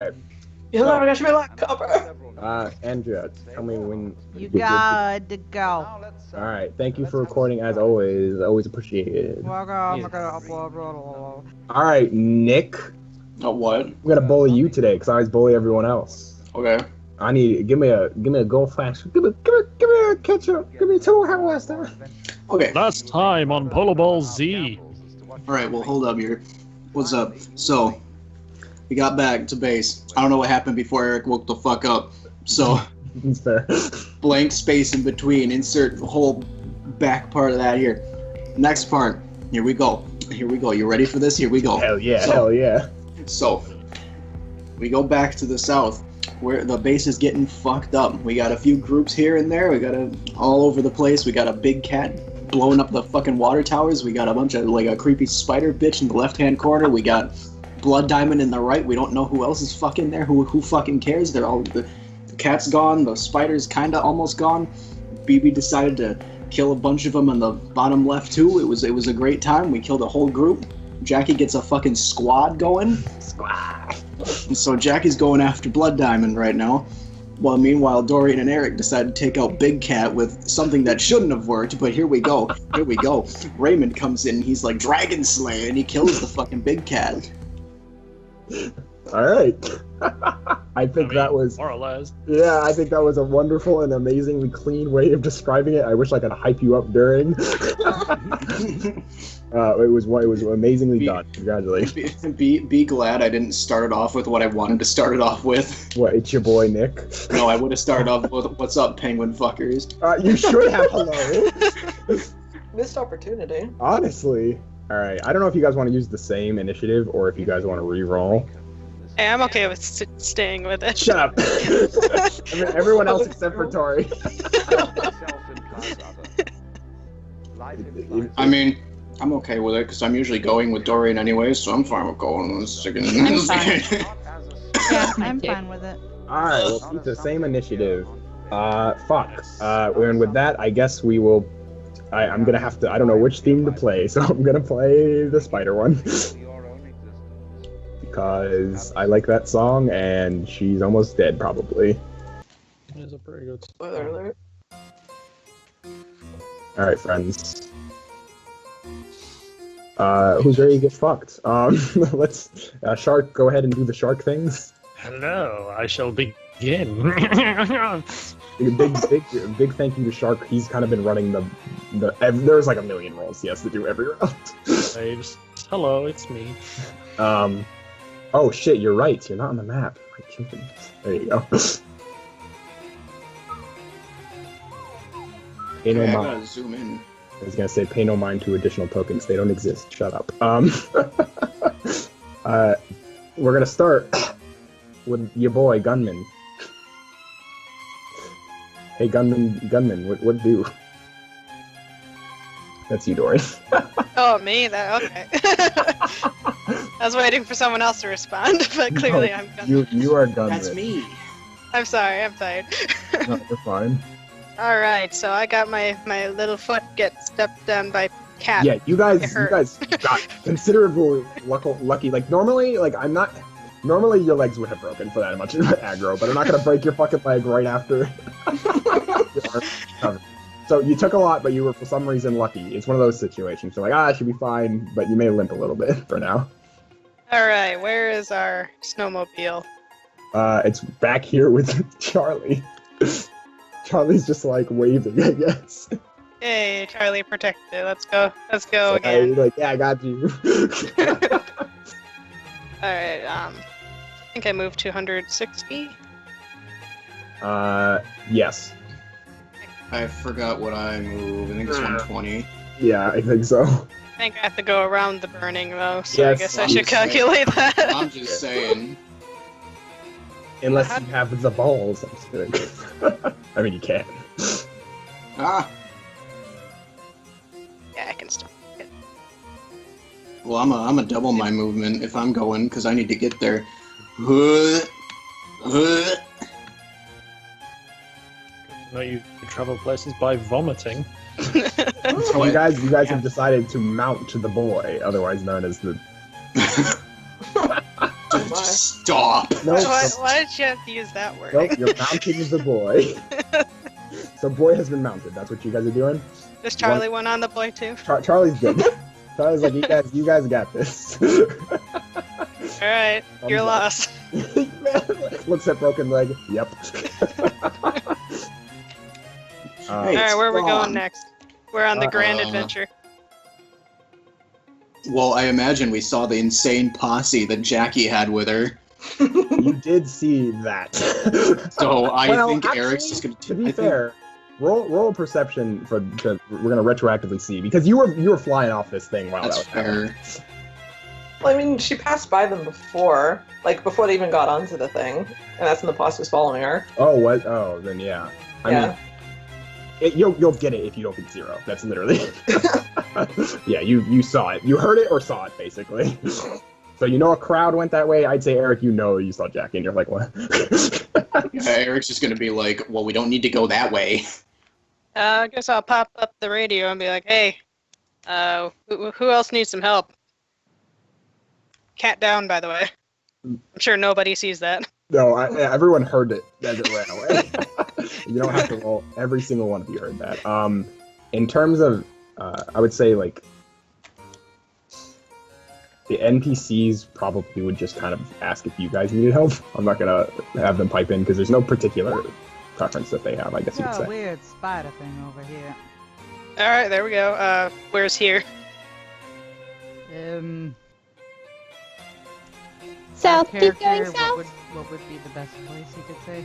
You'll never catch me like copper. Andrea, tell me when You got to go. All right, thank you for recording as always. Always appreciated. All All right, Nick. Oh, what? I'm gonna bully you today because I always bully everyone else. Okay. I need give me a gold flash. Give me a ketchup. Give me a two how last time. Okay. Last time on Polo Ball Z. Alright, well, hold up here. What's up? So, we got back to base. I don't know what happened before Eric woke the fuck up. So, It's fair. blank space in between. Insert the whole back part of that here. Next part. Here we go. Here we go. You ready for this? Here we go. Hell yeah, So- hell yeah. So, we go back to the south, where the base is getting fucked up. We got a few groups here and there. We got all over the place. We got a big cat blowing up the fucking water towers. We got a bunch of, like, a creepy spider bitch in the left-hand corner. We got Blood Diamond in the right. We don't know who else is fucking there. Who fucking cares? They're all... The cat's gone. The spider's kinda almost gone. BB decided to kill a bunch of them in the bottom left, too. It was a great time. We killed a whole group. Jackie gets a fucking squad going. And so Jackie's going after Blood Diamond right now. Well, meanwhile, Dorian and Eric decide to take out Big Cat with something that shouldn't have worked, but here we go. Here we go. Raymond comes in, he's like Dragon Slayer, and he kills the fucking Big Cat. All right. I think that was More or less. yeah. I think that was a wonderful and amazingly clean way of describing it. I wish I could hype you up during. It was amazingly done. Congratulations. Be glad I didn't start it off with what I wanted to start it off with. What? It's your boy Nick. No, I would have started off with "What's up, penguin fuckers?" You should have. Hello. Missed opportunity. Honestly. All right. I don't know if you guys want to use the same initiative or if you guys want to re-roll. Hey, I'm okay with staying with it. Shut up. I mean, everyone else except for Tori. I mean, I'm okay with it because I'm usually going with Dorian anyway, so I'm fine with going. I'm fine. Yeah, I'm fine with it. All right. We'll keep the same initiative. Fuck. And with that, I guess we will. I'm gonna have to. I don't know which theme to play, so I'm gonna play the spider one. Because I like that song, and she's almost dead, probably. It's a pretty good Spoiler alert. Alright, friends. Who's ready to get fucked? Let's... Shark, go ahead and do the shark things. Hello, I shall begin. Big thank you to Shark. He's kind of been running there's like a million rolls he has to do every round. Waves. Hello, it's me. Oh shit, you're right. You're not on the map. My goodness. There you go. Pay no I mind. gotta zoom in. I was gonna say pay no mind to additional tokens. They don't exist. Shut up. We're gonna start with your boy Gunman. Hey Gunman, what do? That's you, Dory. Oh, me? Okay. I was waiting for someone else to respond, but clearly I'm done. You are Gunman. That's me. I'm sorry, I'm tired. No, you're fine. Alright, so I got my little foot get stepped on by cat. Yeah, you guys It hurt. got considerably lucky. Like normally, normally your legs would have broken for that much aggro, but I'm not gonna break your fucking leg right after. Your arm covered. So you took a lot, but you were for some reason lucky. It's one of those situations. So I should be fine, but you may limp a little bit for now. Alright, where is our snowmobile? It's back here with Charlie. Charlie's just like waving, I guess. Yay, Charlie protected. Let's go So, again. like, yeah, I got you. Alright, I think I moved 260. Yes. I forgot what I moved. I think it's 120. Yeah, I think so. I think I have to go around the burning though, so Yes, I guess I I'm should just saying. calculate that. I'm just saying. Unless you have the balls. I'm just kidding. I mean, you can. Ah. Yeah, I can stop it. Well, I'm a double my movement if I'm going because I need to get there. No, you travel places by vomiting. So you guys have decided to mount to the boy, otherwise known as the Stop. Nope. Why did you have to use that word? Nope, you're mounting the boy. So boy has been mounted. That's what you guys are doing? Does Charlie want on the boy too? Charlie's good. Charlie's like, you guys got this. Alright, you're lost. Looks at broken leg. Yep. Alright, where are we going next? We're on the grand adventure. Well, I imagine we saw the insane posse that Jackie had with her. You did see that. So I think actually, Eric's just gonna. To be fair, roll we're gonna retroactively see because you were flying off this thing while That's that was happening. fair. Well, I mean, she passed by them before, like before they even got onto the thing, and that's when the posse was following her. Oh, what? Oh, then yeah. I mean, you'll get it if you don't get 0. That's literally. Yeah, you saw it. You heard it or saw it, basically. So you know a crowd went that way. I'd say, Eric, you saw Jackie, and you're like, what? Yeah, Eric's just gonna be like, well, we don't need to go that way. I guess I'll pop up the radio and be like, hey, who else needs some help? Cat down, by the way. I'm sure nobody sees that. No, everyone heard it as it ran away. You don't have to roll. Every single one of you heard that. In terms of, I would say, like, the NPCs probably would just kind of ask if you guys needed help. I'm not gonna have them pipe in because there's no particular preference that they have, I guess you could say. Weird spider thing over here. Alright, there we go. Where's here? South, keep Character, going south. What would be the best place you could say?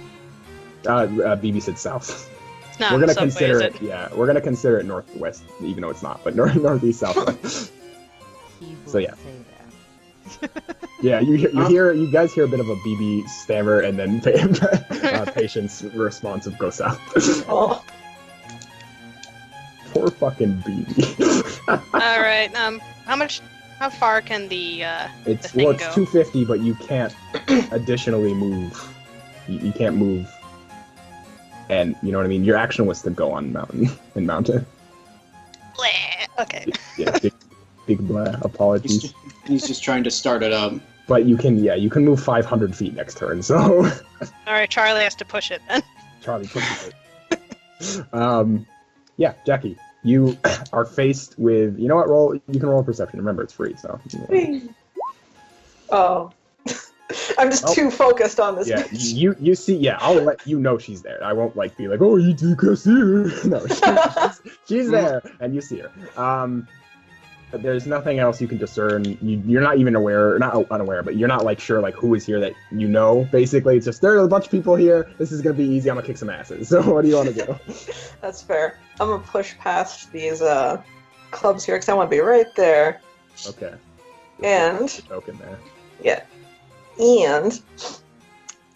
BB said south. It's not We're gonna Subway, consider is it. Yeah, we're gonna consider it northwest, even though it's not, but northeast, southwest. He would So, yeah. say that. Yeah, you guys hear a bit of a BB stammer, and then Patient's response of go south. Oh, Poor fucking BB. Alright, how far can the It's thing well, it's go? 250, but you can't additionally move. You can't move, and you know what I mean. Your action was to go on mountain and mount it. Bleh. Okay. Yeah, big blah. Apologies. He's just trying to start it up. But you can move 500 feet next turn. So Alright, Charlie has to push it then. Charlie, push it. Yeah, Jackie, you are faced with. You know what? You can roll perception. Remember, it's free. So. oh. I'm just too focused on this. Yeah, you see. Yeah, I'll let you know she's there. I won't be like, oh, you can see her. No, she's there, and you see her. But there's nothing else you can discern. You're not even aware, not unaware, but you're not like sure like who is here that you know. Basically, it's just there are a bunch of people here. This is gonna be easy. I'm gonna kick some asses. So what do you want to do? That's fair. I'm gonna push past these clubs here because I want to be right there. Okay. And token there. yeah, and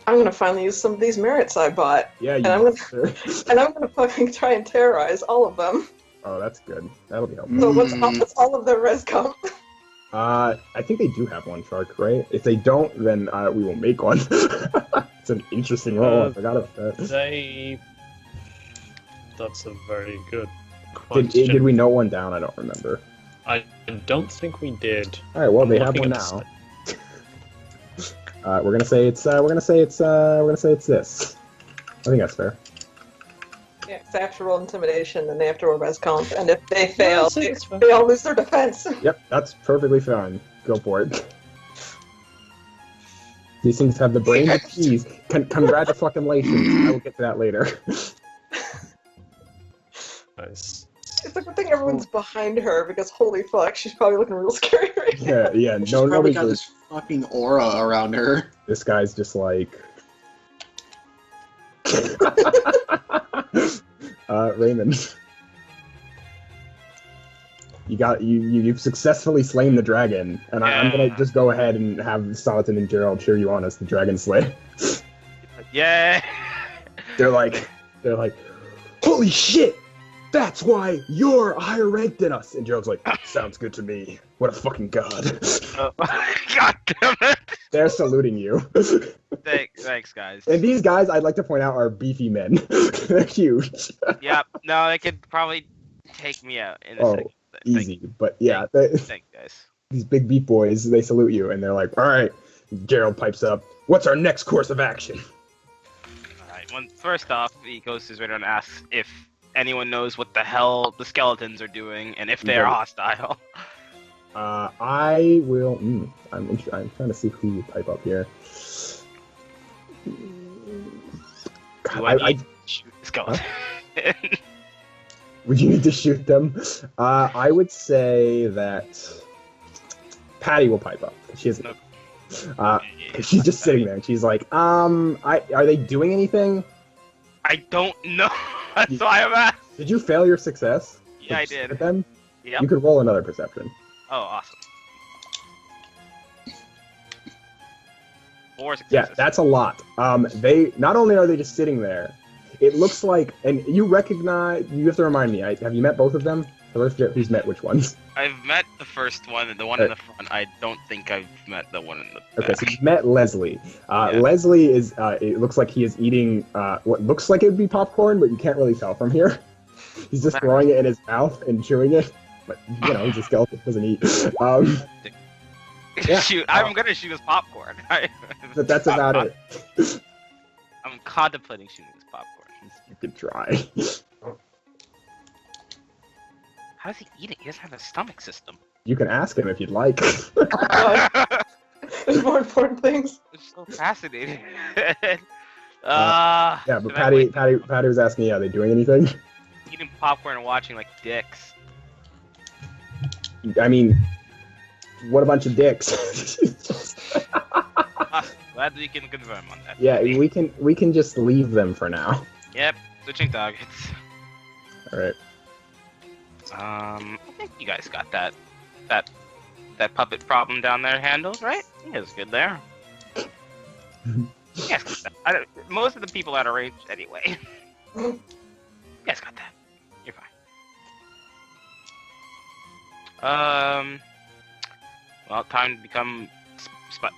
I'm gonna finally use some of these merits I bought. Yeah, and I'm gonna fucking try and terrorize all of them. Oh, that's good. That'll be helpful. So what's all of their res comp? I think they do have one shark, right? If they don't, then we will make one. It's an interesting roll. I forgot about that. That's a very good question. Did we note one down? I don't remember. I don't think we did. All right. Well, I'm they have looking one at now. We're gonna say it's this. I think that's fair. Yeah, 'cause they have to roll intimidation and they have to roll res comp, and if they fail, I think it's fine. they all lose their defense. Yep, that's perfectly fine. Go for it. These things have the brains of cheese. Congratulations. I will get to that later. Nice. It's a good thing everyone's behind her because holy fuck, she's probably looking real scary right now. Yeah. She's probably Nobody's got this fucking aura around her. This guy's just like. Raymond. You've successfully slain the dragon, and I'm gonna just go ahead and have Salatin and Gerald cheer you on as the dragon slayer. Yeah. They're like, holy shit! That's why you're higher ranked than us. And Gerald's like, sounds good to me. What a fucking god. God damn it. They're saluting you. Thanks, guys. And these guys, I'd like to point out, are beefy men. They're huge. Yep. No, they could probably take me out in a second. Easy. But yeah, Thanks, guys. these big beef boys, they salute you, and they're like, all right, Gerald pipes up. What's our next course of action? Alright, well, first off, he goes to his radar and asks if anyone knows what the hell the skeletons are doing and if they are hostile. I will. I'm trying to see who you pipe up here. I shoot the skeleton. Would you need to shoot them? I would say that Patty will pipe up. She isn't. She's just sitting there, and she's like, are they doing anything? I don't know. That's why I'm asking. Did you fail your success? Yeah, I did. With them? Yep. You could roll another perception. Oh, awesome. 4 successes. Yeah, that's a lot. They not only are they just sitting there, it looks like, and you recognize. You have to remind me. Have you met both of them? So let's forget who's met which ones. I've met the first one and the one in the front. I don't think I've met the one in the back. Okay, so you met Leslie. Leslie is. It looks like he is eating what looks like it would be popcorn, but you can't really tell from here. He's just throwing it in his mouth and chewing it. But he's a skeleton, doesn't eat. Yeah. Shoot, I'm gonna shoot his popcorn. But that's about it. I'm contemplating shooting his popcorn. You could try. How does he eat it? He doesn't have a stomach system. You can ask him if you'd like. There's more important things. It's so fascinating. Yeah, but Patty was asking, are they doing anything? Eating popcorn and watching like dicks. I mean, what a bunch of dicks. Glad we can confirm on that. Yeah, we can just leave them for now. Yep, switching targets. All right. I think you guys got that puppet problem down there handled, right? You guys good there. You guys got that. Most of the people out of range anyway. You guys got that. You're fine. Well, time to become I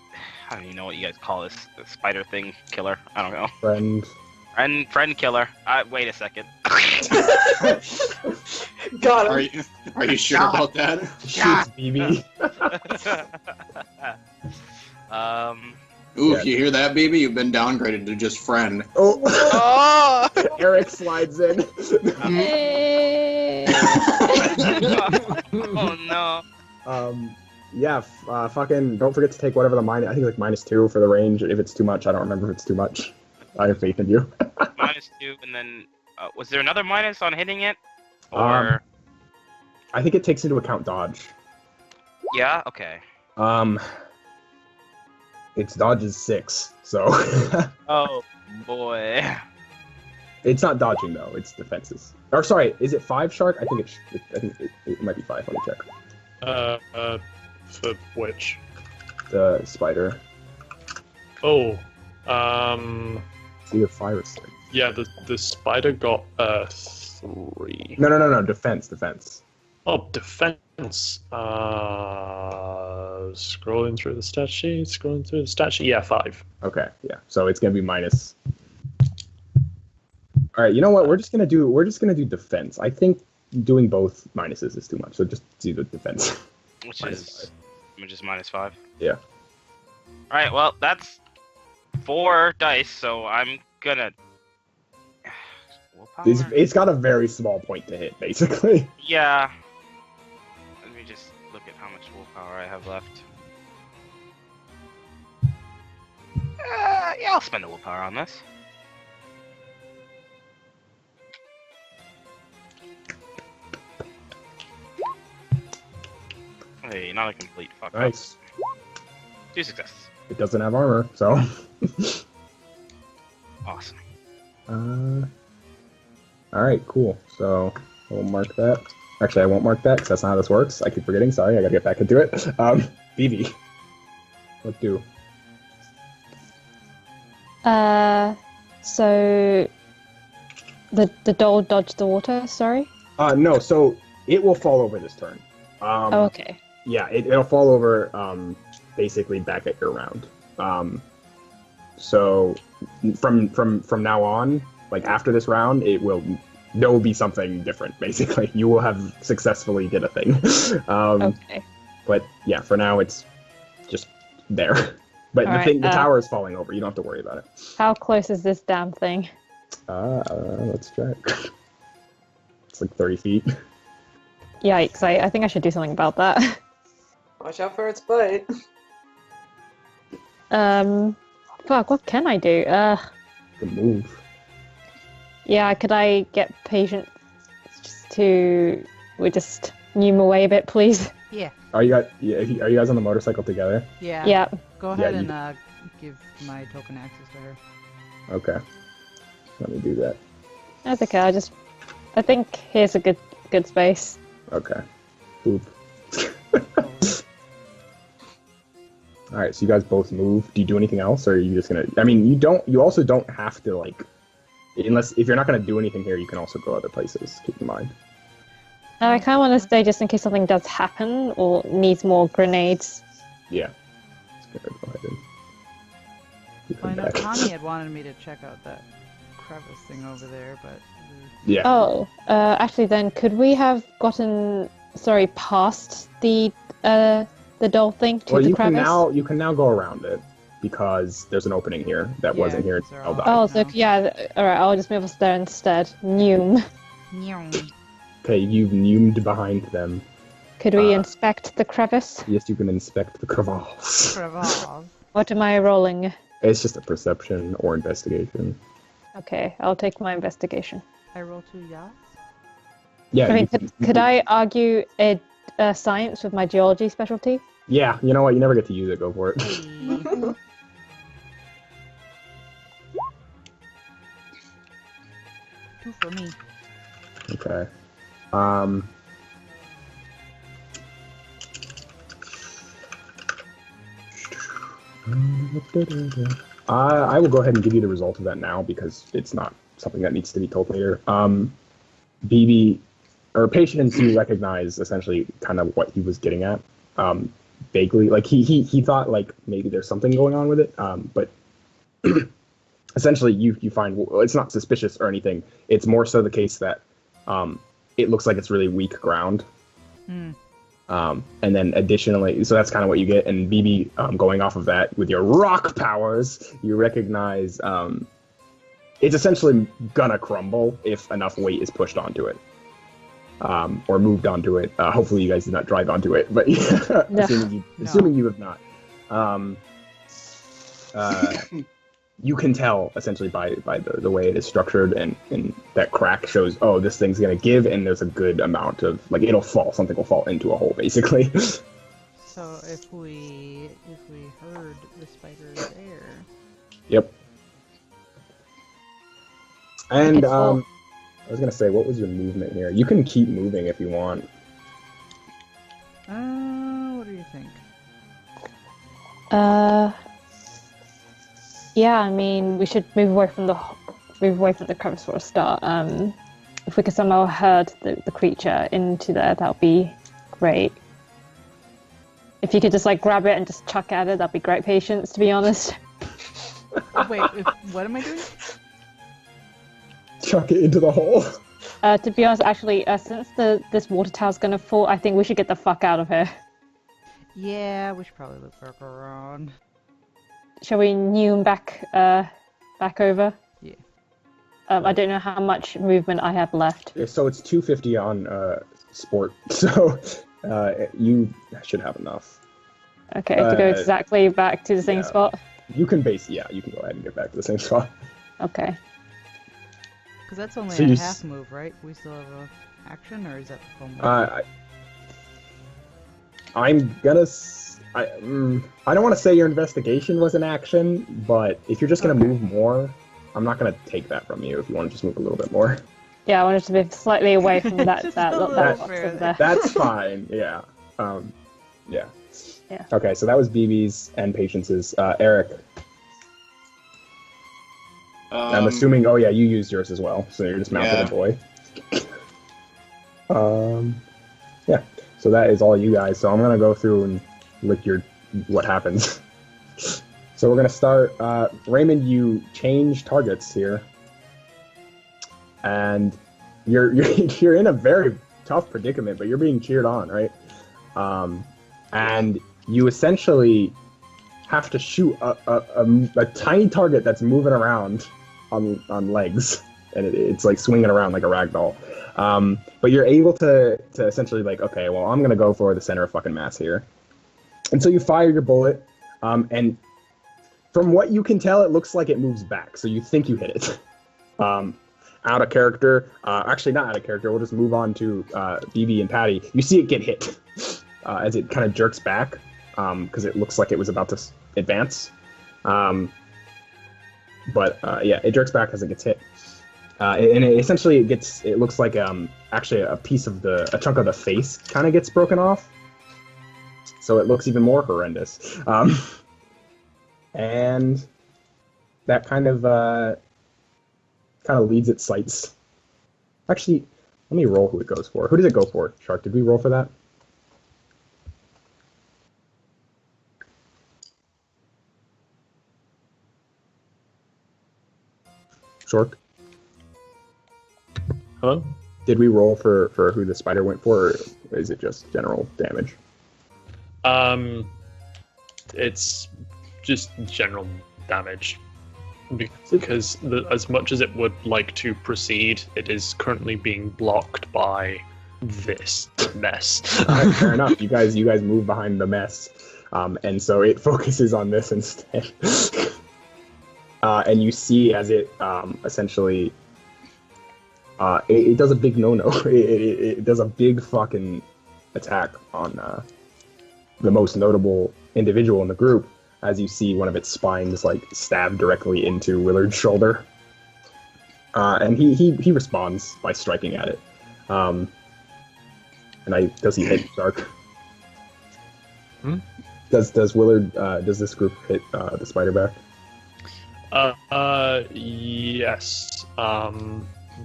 don't even know what you guys call this. The spider thing killer. I don't know. Friend killer. Wait a second. Got him. Are you sure about that? Shoots BB. Ooh, if you hear that, BB, you've been downgraded to just friend. Oh! Eric slides in. Hey. Oh no. Yeah, fucking don't forget to take whatever the I think like -2 for the range. If it's too much, I don't remember if it's too much. I have faith in you. -2, and then was there another minus on hitting it? Or I think it takes into account dodge. yeah, okay. Its dodge is 6, so. Oh boy. It's not dodging though; it's defenses. Or sorry, is it 5 shark? I think it might be 5. Let me check. For which? The spider. Oh, It's either 5 or 6. yeah, the spider got 3. No, defense. Oh, defense. Scrolling through the stat sheet. Yeah, 5. Okay, yeah. So it's gonna be minus. All right, you know what? We're just gonna do defense. I think doing both minuses is too much. So just do the defense. Which is -5. Yeah. Alright, well, that's 4 dice, so I'm gonna... Willpower? It's got a very small point to hit, basically. Yeah. Let me just look at how much willpower I have left. Yeah, I'll spend the willpower on this. Hey, not a complete fuck up. Nice. 2 successes. It doesn't have armor, so. Awesome. All right, cool. So we'll mark that. Actually, I won't mark that because that's not how this works. I keep forgetting. Sorry, I gotta get back into it. BB, what do? So the doll dodged the water. Sorry. No. So it will fall over this turn. Oh, okay. Yeah, it'll fall over. Basically back at your round. So from now on, like after this round, there will be something different. Basically, you will have successfully did a thing. Okay. But yeah, for now it's just there. But All the tower is falling over. You don't have to worry about it. How close is this damn thing? Let's check. It's like 30 feet. Yikes, I think I should do something about that. Watch out for its bite. Fuck, what can I do? Good move. Yeah, could I get patience just to... We just nume away a bit, please? Yeah. Are you guys on the motorcycle together? Yeah. Yeah. Go ahead you- and give my token access to her. Okay. Let me do that. That's okay, I think here's a good space. Okay. Boop. Alright, so you guys both move. Do you do anything else, or are you just gonna... I mean, you also don't have to, like... If you're not gonna do anything here, you can also go other places, keep in mind. I kind of want to stay just in case something does happen or needs more grenades. Yeah. Just gonna go ahead and... keep Well, I them know back. Connie had wanted me to check out that crevice thing over there, but... Yeah. Oh, actually then, could we have gotten, past the doll thing to Well, the you can crevice? now go around it, because there's an opening here that Yeah, wasn't here because they're until all- died. Oh, so yeah, alright, I'll just move us there instead. Nume. Okay, you've numed behind them. Could we Uh, inspect the crevice? Yes, you can inspect the crevasse. Crevice. What am I rolling? It's just a perception or investigation. Okay, I'll take my investigation. I roll 2 yachts. Yeah. I mean, you could I argue a science with my geology specialty? Yeah, you know what? You never get to use it. Go for it. Hey. 2 for me. Okay. I will go ahead and give you the result of that now because it's not something that needs to be told later. BB, or Patience, you recognize essentially kind of what he was getting at. Vaguely, like he thought like maybe there's something going on with it, but essentially you find it's not suspicious or anything. It's more so the case that it looks like it's really weak ground. Hmm. And then additionally, so that's kind of what you get. And BB, going off of that with your rock powers, you recognize it's essentially gonna crumble if enough weight is pushed onto it. Or moved onto it. Hopefully you guys did not drive onto it, but No. assuming you have not. You can tell essentially by the way it is structured, and that crack shows, oh, this thing's gonna give, and there's a good amount of, like, it'll fall, something will fall into a hole basically. So if we heard the spiders there, Yep. And Okay, cool. I was gonna say, what was your movement here? You can keep moving if you want. what do you think? Yeah, I mean, we should move away from the crevice for a start. If we could somehow herd the creature into there, that would be great. If you could just like grab it and just chuck at it, that'd be great. Patience, to be honest. Wait, what am I doing? Chuck it into the hole. To be honest, actually, since this water tower's gonna fall, I think we should get the fuck out of here. Yeah, we should probably look back around. Shall we nume back over? Yeah. I don't know how much movement I have left. So it's 250 on sport, so you should have enough. Okay, to go Uh, exactly back to the same yeah. spot. You can you can go ahead and get back to the same spot. Okay. Because that's only So a you half move, right? We still have a action, or is that the full move? I'm gonna. I don't want to say your investigation was an action, but if you're just gonna move more, I'm not gonna take that from you. If you want to just move a little bit more, Yeah, I wanted to be slightly away from that Just that a box little over further. there. that's fine. Yeah. Yeah. Yeah. Okay, so that was BB's and Patience's. Eric, I'm assuming. Oh yeah, you used yours as well, so you're just mounted Yeah. a boy. Yeah. So that is all you guys. So I'm gonna go through and lick what happens. So we're gonna start. Raymond, you change targets here, and you're in a very tough predicament, but you're being cheered on, right? And you essentially have to shoot a tiny target that's moving around on legs, and it's like swinging around like a rag doll. But you're able to essentially like, okay, well, I'm gonna go for the center of fucking mass here. And so you fire your bullet, and from what you can tell, it looks like it moves back. So you think you hit it. Out of character, actually not out of character. We'll just move on to BB and Patty. You see it get hit as it kind of jerks back because it looks like it was about to advance. But yeah, it jerks back as it gets hit. And essentially it looks like actually a chunk of the face kind of gets broken off. So it looks even more horrendous. And that kind of leads its sights. Actually, let me roll who it goes for. Who does it go for? Shark, did we roll for that? Shark? Hello? Did we roll for who the spider went for, or is it just general damage? It's just general damage. Because as much as it would like to proceed, it is currently being blocked by this mess. Alright, fair enough. You guys move behind the mess, and so it focuses on this instead. And you see as it essentially it does a big no-no. It does a big fucking attack on the most notable individual in the group, as you see one of its spines like stab directly into Willard's shoulder. And he responds by striking at it. Does he hit Shark? Does Willard does this group hit the spider back? Yes.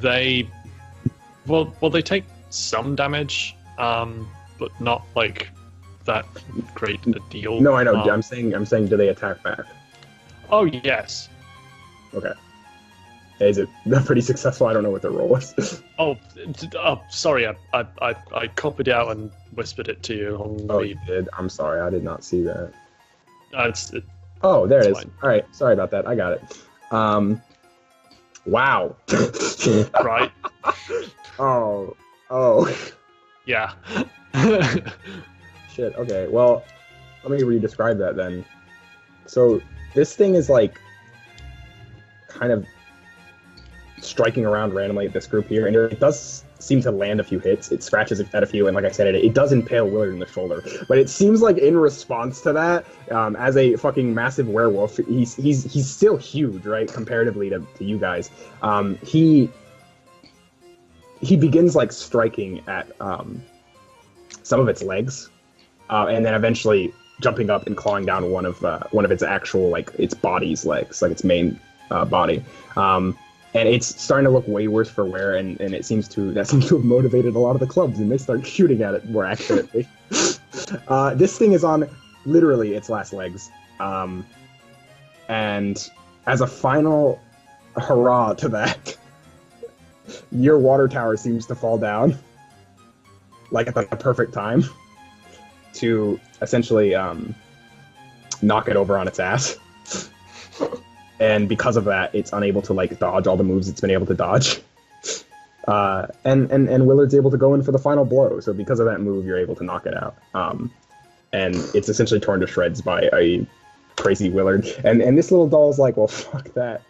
They take some damage, but not like that great a deal. No, I know. I'm saying, do they attack back? Oh yes. Okay. Is it pretty successful? I don't know what the roll was. Sorry. I copied it out and whispered it to you. You did. I'm sorry. I did not see that. Oh, there it is. Fine. All right. Sorry about that. I got it. Wow. Right. Oh. Yeah. Shit. Okay. Well, let me re-describe that then. So this thing is like kind of striking around randomly at this group here, and it does seem to land a few hits. It scratches at a few, and like I said, it does impale Willard in the shoulder. But it seems like in response to that, as a fucking massive werewolf, he's still huge, right, comparatively to you guys. He begins like striking at some of its legs, and then eventually jumping up and clawing down one of its actual like its body's legs, like its main body. And it's starting to look way worse for wear, and that seems to have motivated a lot of the clubs, and they start shooting at it more accurately. This thing is on literally its last legs. And as a final hurrah to that, your water tower seems to fall down, like at the perfect time, to essentially knock it over on its ass. And because of that, it's unable to like dodge all the moves it's been able to dodge. And Willard's able to go in for the final blow. So because of that move, you're able to knock it out. And it's essentially torn to shreds by a crazy Willard. And this little doll's like, well, fuck that.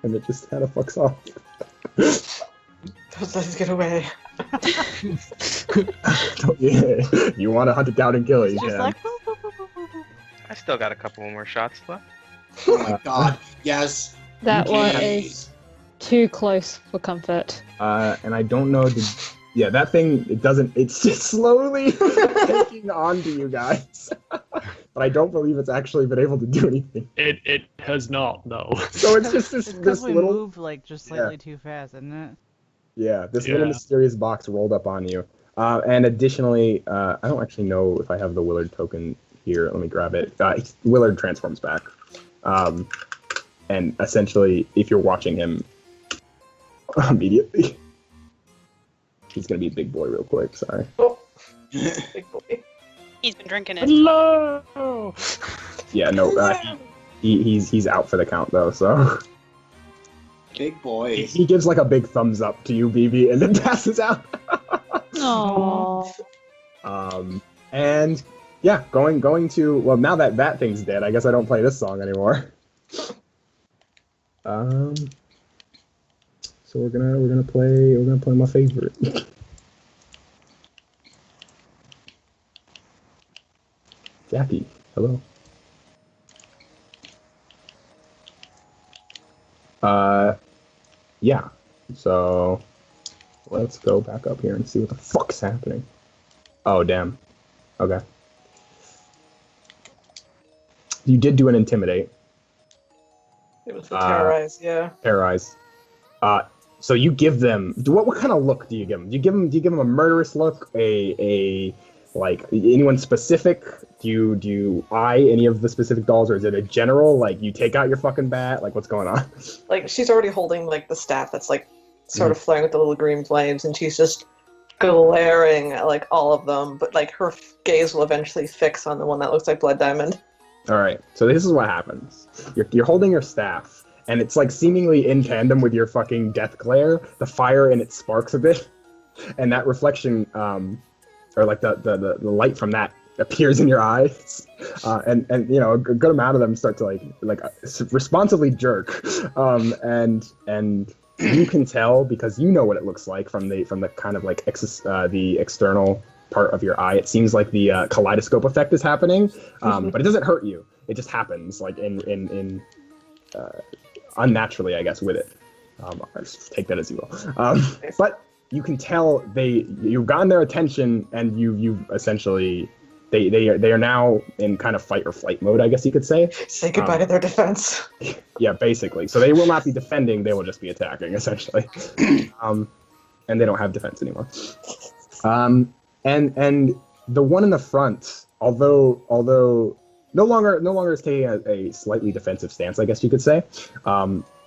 And it just kind of fucks off. Don't let us get away. Yeah, you want to hunt it down and kill it. It's just Yeah. like, I still got a couple more shots left. Oh my god, yes. That one Yes. is too close for comfort. And I don't know. Yeah, that thing. It's just slowly taking on to you guys. But I don't believe it's actually been able to do anything. It has not, no. So it's just it's this because we little. moved like just slightly too fast, isn't it? Yeah, this Yeah. little mysterious box rolled up on you. And additionally, I don't actually know if I have the Willard token here. Let me grab it. Willard transforms back. And essentially, if you're watching him immediately, he's going to be a big boy real quick. Sorry. Oh, big boy. He's been drinking it. Hello! Yeah, no, he's out for the count though. So Big boy. he gives like a big thumbs up to you, BB, and then passes out. Aww. And yeah, going to well now that that thing's dead, I guess I don't play this song anymore. So we're gonna play my favorite. Jackie, hello. Yeah. So let's go back up here and see what the fuck's happening. Oh damn. Okay. You did do an intimidate. It was the terrorize, yeah. Terrorize. So you give them what kind of look do you give them? Do you give them a murderous look? A like anyone specific? Do you eye any of the specific dolls, or is it a general? Like you take out your fucking bat? Like what's going on? Like she's already holding like the staff that's like sort of flaring with the little green flames, and she's just glaring at like all of them. But like her gaze will eventually fix on the one that looks like Blood Diamond. All right. So this is what happens. You're holding your staff, and it's like seemingly in tandem with your fucking death glare. The fire in it sparks a bit, and that reflection, or like the light from that appears in your eyes, and you know a good amount of them start to like responsively jerk, and you can tell because you know what it looks like from the kind of like the external part of your eye. It seems like the kaleidoscope effect is happening, but it doesn't hurt you. It just happens like in unnaturally, I guess, with it. I just take that as you will. But you can tell you've gotten their attention, and you've essentially they are now in kind of fight or flight mode, I guess you could say. Say goodbye to their defense. Yeah, basically. So they will not be defending; they will just be attacking, essentially. And they don't have defense anymore. And the one in the front, although no longer is taking a slightly defensive stance, I guess you could say.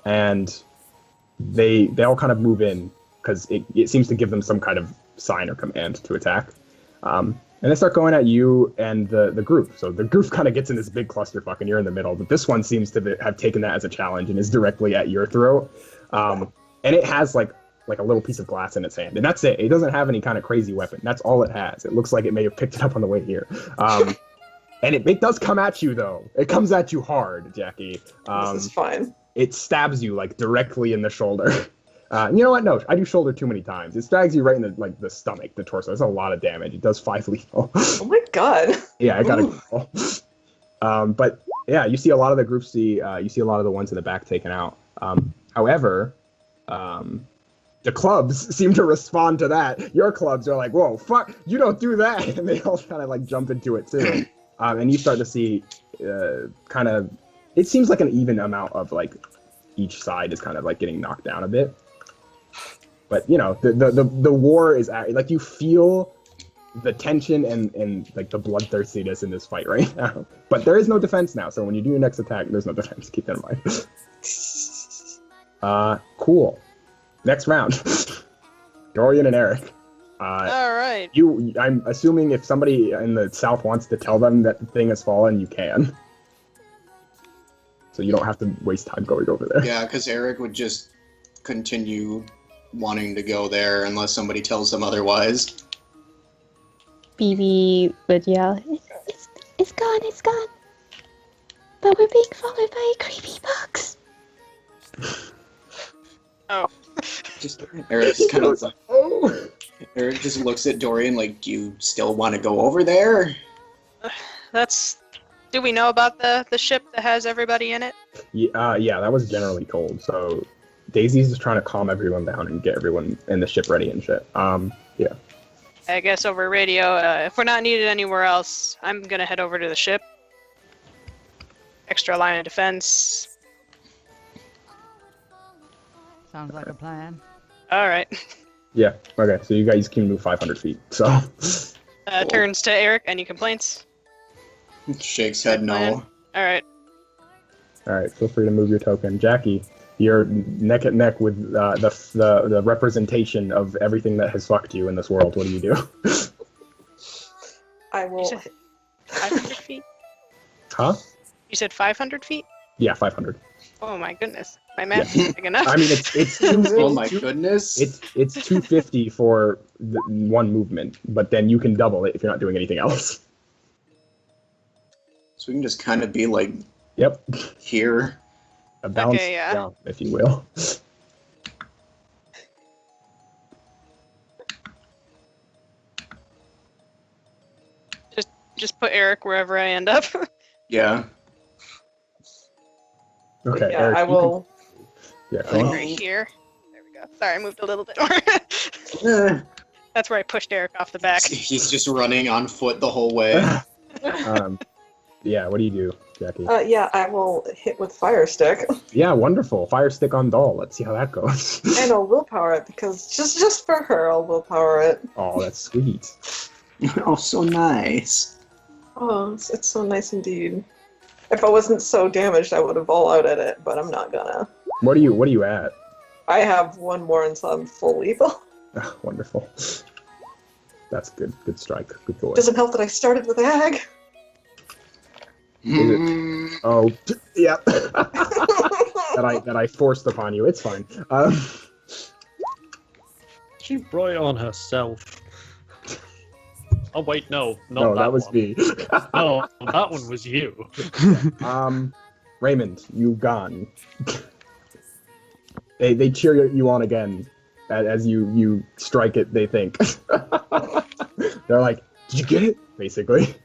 And they all kind of move in because it seems to give them some kind of sign or command to attack. And they start going at you and the group. So the group kind of gets in this big clusterfuck, and you're in the middle. But this one seems to have taken that as a challenge and is directly at your throat. And it has like a little piece of glass in its hand, and that's it. It doesn't have any kind of crazy weapon. That's all it has. It looks like it may have picked it up on the way here. And it does come at you though. It comes at you hard, Jackie. This is fine. It stabs you like directly in the shoulder. You know what? No, I do shoulder too many times. It stabs you right in the stomach, the torso. That's a lot of damage. It does 5 lethal. Oh my god. Yeah, I gotta go. But yeah, you see a lot of the groups. You see a lot of the ones in the back taken out. However, the clubs seem to respond to that. Your clubs are like, "Whoa, fuck! You don't do that!" And they all kind of like jump into it too. And you start to see kind of. It seems like an even amount of like each side is kind of like getting knocked down a bit. But you know, the war is like you feel the tension and like the bloodthirstiness in this fight right now. But there is no defense now, so when you do your next attack, there's no defense. Keep that in mind. Cool. Next round. Dorian and Eric. All right. I'm assuming if somebody in the south wants to tell them that the thing has fallen, you can. So you don't have to waste time going over there. Yeah, because Eric would just continue wanting to go there unless somebody tells them otherwise. BB would yell, it's gone. But we're being followed by a creepy box. Oh. Just Eric's kind of like, oh. Eric just looks at Dorian like, do you still want to go over there? Do we know about the ship that has everybody in it? Yeah, that was generally told. So Daisy's just trying to calm everyone down and get everyone in the ship ready and shit. Yeah. I guess over radio, if we're not needed anywhere else, I'm gonna head over to the ship. Extra line of defense. Sounds like a plan. All right. Yeah. Okay. So you guys can move 500 feet. So. Turns to Eric. Any complaints? Shakes head no. All right. All right. Feel free to move your token, Jackie. You're neck and neck with the representation of everything that has fucked you in this world. What do you do? I will. 500 feet. Huh? You said 500 feet? Yeah, 500. Oh my goodness. My math is big enough. I mean, it's two, Oh my goodness. it's 250 for one movement, but then you can double it if you're not doing anything else. So we can just kind of be like Yep, here. a bounce Okay, yeah. down, if you will. Just put Eric wherever I end up. Yeah. Okay, Yeah, Eric, I you can- will. Yeah, Like go on. right here. There we go. Sorry, I moved a little bit more. Eh, That's where I pushed Eric off the back. He's just running on foot the whole way. Yeah, what do you do, Jackie? Yeah, I will hit with Fire Stick. Yeah, wonderful. Fire stick on doll. Let's see how that goes. And I'll willpower it because just for her, I'll willpower it. Oh, that's sweet. Oh, so nice. Oh, it's so nice indeed. If I wasn't so damaged, I would have all out at it, but I'm not gonna. What are you at? I have one more until I'm full lethal. Ah, wonderful. That's good. Good strike. Good boy. Doesn't help that I started with ag. Mm, Oh, yeah. that I forced upon you. It's fine. She brought it on herself. Oh wait, no, not No, that, that was one. me. No, that one was you. Raymond, you gone. They cheer you on again as you strike it. They think they're like, "Did you get it?" Basically.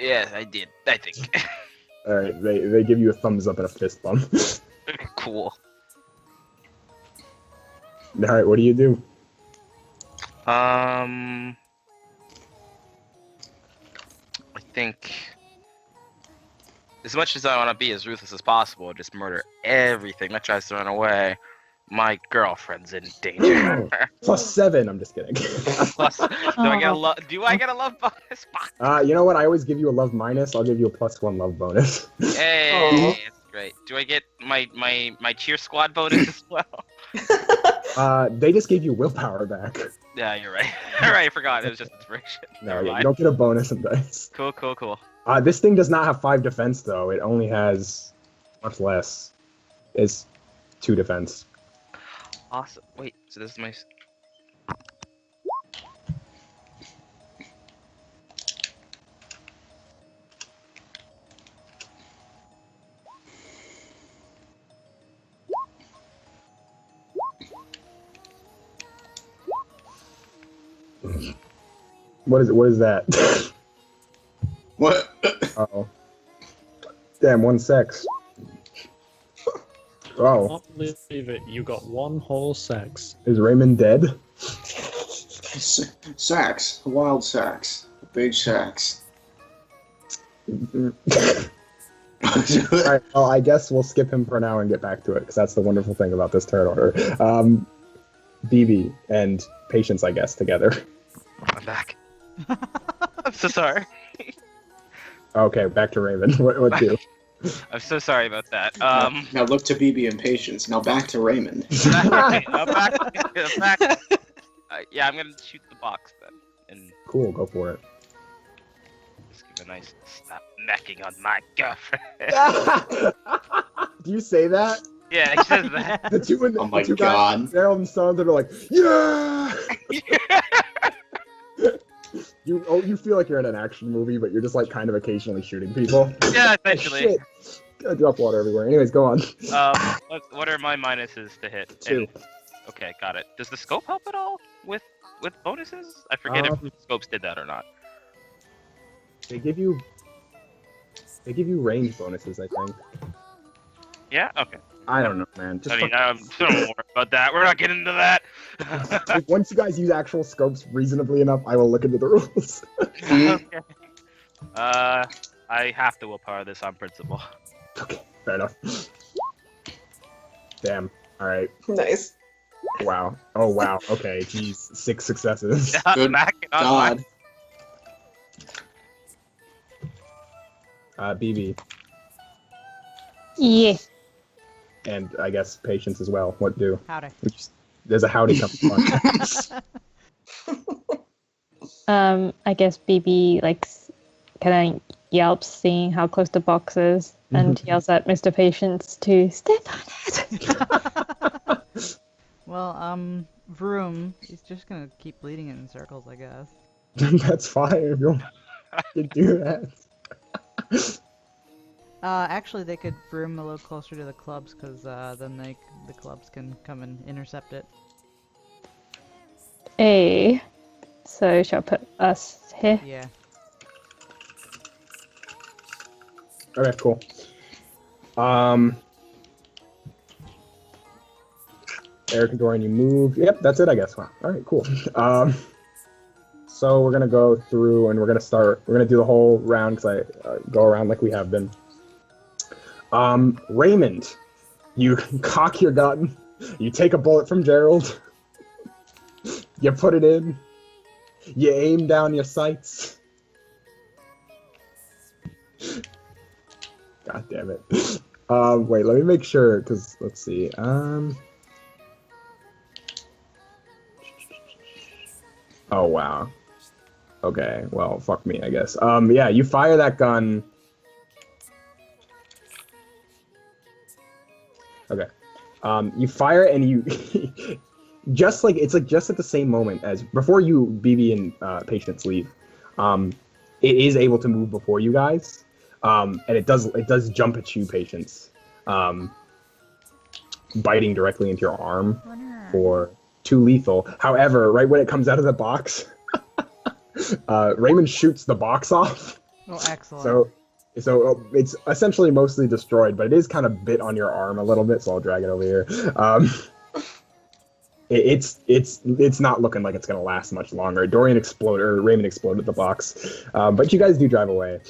Yes, I did. I think. All right. They give you a thumbs up and a fist bump. Cool. All right. What do you do? I think as much as I want to be as ruthless as possible, just murder everything that tries to run away. My girlfriend's in danger. +7. I'm just kidding. Plus, do I get a love? Do I get a love bonus? Fuck. You know what? I always give you a love minus. I'll give you a +1 love bonus. Hey, Aw. that's great. Do I get my cheer squad bonus as well? They just gave you willpower back. Yeah, you're right. All right, I forgot. It was just inspiration. No, Never you mind. don't get a bonus in dice. Cool. This thing does not have 5 defense though. It only has much less. It's 2 defense. Awesome. Wait, so this is my. What is that? what? Oh. Damn, 1 sex. Oh, Can't believe it. You got one whole sex. is Raymond dead? Sax. Wild sax. Big sax. Alright, well, I guess we'll skip him for now and get back to it, because that's the wonderful thing about this turn order. BB and Patience, I guess, together. I'm back. I'm so sorry. Okay, back to Raymond. What do? I'm so sorry about that. Now look to BB and Patience. Now back to Raymond. I'm back. Yeah, I'm gonna shoot the box then, and Cool, go for it. just give a nice stop necking on my girlfriend. Do you say that? Yeah, he says that. The two, Oh my the two God. guys, they're all sons that are like, yeah! You feel like you're in an action movie, but you're just like kind of occasionally shooting people. Yeah, Oh, essentially. shit. Gotta drop water everywhere. Anyways, go on. What are my minuses to hit? 2. Okay, got it. Does the scope help at all with bonuses? I forget if the scopes did that or not. They give you range bonuses, I think. Yeah. Okay. I don't know, man. Just Don't worry about that. We're not getting into that. like, once you guys use actual scopes reasonably enough, I will look into the rules. Okay. I have to willpower this on principle. Okay, fair enough. Damn. All right. Nice. Wow. Oh wow. Okay. Jeez. 6 successes. Good Back on God. BB Yeah. and I guess Patience as well. What do? Howdy. There's a howdy coming. I guess BB like kind of yelps, seeing how close the box is, and yells at Mr. Patience to step on it. Well, Vroom, he's just gonna keep leading it in circles, I guess. That's fine if you want to do that. Actually, they could Vroom a little closer to the clubs, because then the clubs can come and intercept it. So shall I put us here? Yeah. Okay, cool. Eric and Dorian, you move. Yep, that's it, I guess. Wow. All right, cool. So we're gonna go through and we're gonna start. We're gonna do the whole round because I go around like we have been. Raymond, you cock your gun. You take a bullet from Gerald. You put it in. You aim down your sights. God damn it. Wait, let me make sure, because, let's see. Oh, wow. Okay, well, fuck me, I guess. Yeah, you fire that gun. Okay. You fire it and you... just like, it's like just at the same moment as... Before you, BB and Patience leave, it is able to move before you guys. And it does jump at you, Patience. Biting directly into your arm for 2 lethal. However, right when it comes out of the box, Raymond shoots the box off. Oh, excellent. So it's essentially mostly destroyed, but it is kind of bit on your arm a little bit, so I'll drag it over here. It's not looking like it's gonna last much longer. Raymond exploded the box, but you guys do drive away.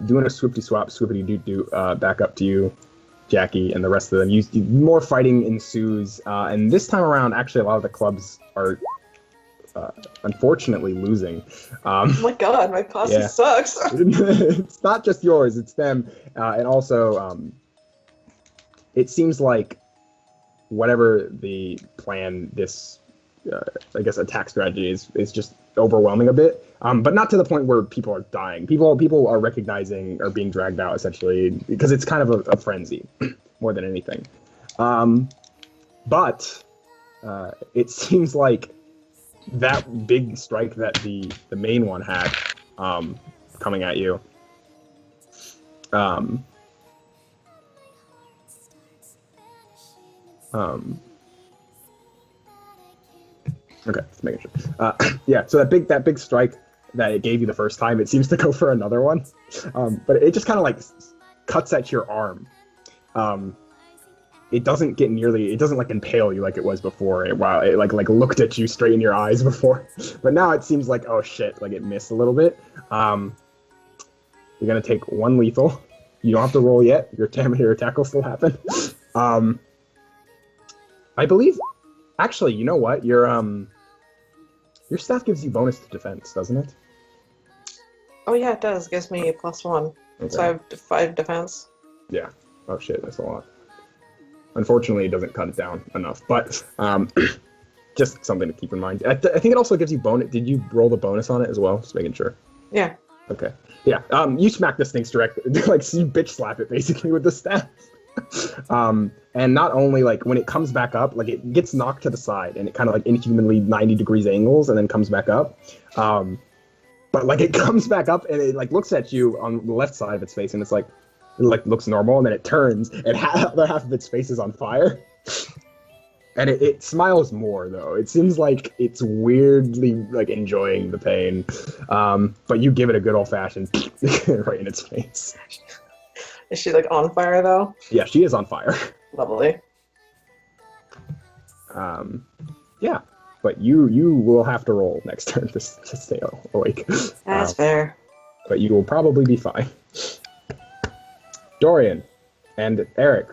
Doing a swippity swap, swippity doot doot, back up to you, Jackie, and the rest of them. More fighting ensues, and this time around, actually, a lot of the clubs are unfortunately losing. Oh my god, my posse sucks. It's not just yours; it's them, and also, it seems like whatever the plan, this I guess attack strategy is just overwhelming a bit, but not to the point where people are dying. People are recognizing or being dragged out essentially because it's kind of a frenzy more than anything. But it seems like that big strike that the main one had coming at you. Okay, just making sure. Yeah, so that big strike that it gave you the first time, it seems to go for another one, but it just kind of like cuts at your arm. It doesn't like impale you like it was before. It like looked at you straight in your eyes before, but now it seems like, oh shit, like it missed a little bit. You're gonna take 1 lethal. You don't have to roll yet. Your attack will still happen. I believe. Actually, you know what? Your staff gives you bonus to defense, doesn't it? Oh yeah, it does. It gives me +1. Okay. So I have 5 defense. Yeah. Oh shit, that's a lot. Unfortunately, it doesn't cut it down enough, but just something to keep in mind. I think it also gives you bonus. Did you roll the bonus on it as well? Just making sure. Yeah. Okay. Yeah. You smack this thing directly, like so you bitch slap it basically with the staff. And not only like when it comes back up, like it gets knocked to the side and it kind of like inhumanly 90 degrees angles and then comes back up. But like it comes back up and it like looks at you on the left side of its face and it's like it like looks normal and then it turns and the other half of its face is on fire. And it smiles more though. It seems like it's weirdly like enjoying the pain. But you give it a good old fashioned right in its face. Is she like on fire though? Yeah, she is on fire. Lovely. Yeah, but you will have to roll next turn to stay awake. That's fair. But you will probably be fine. Dorian and Eric,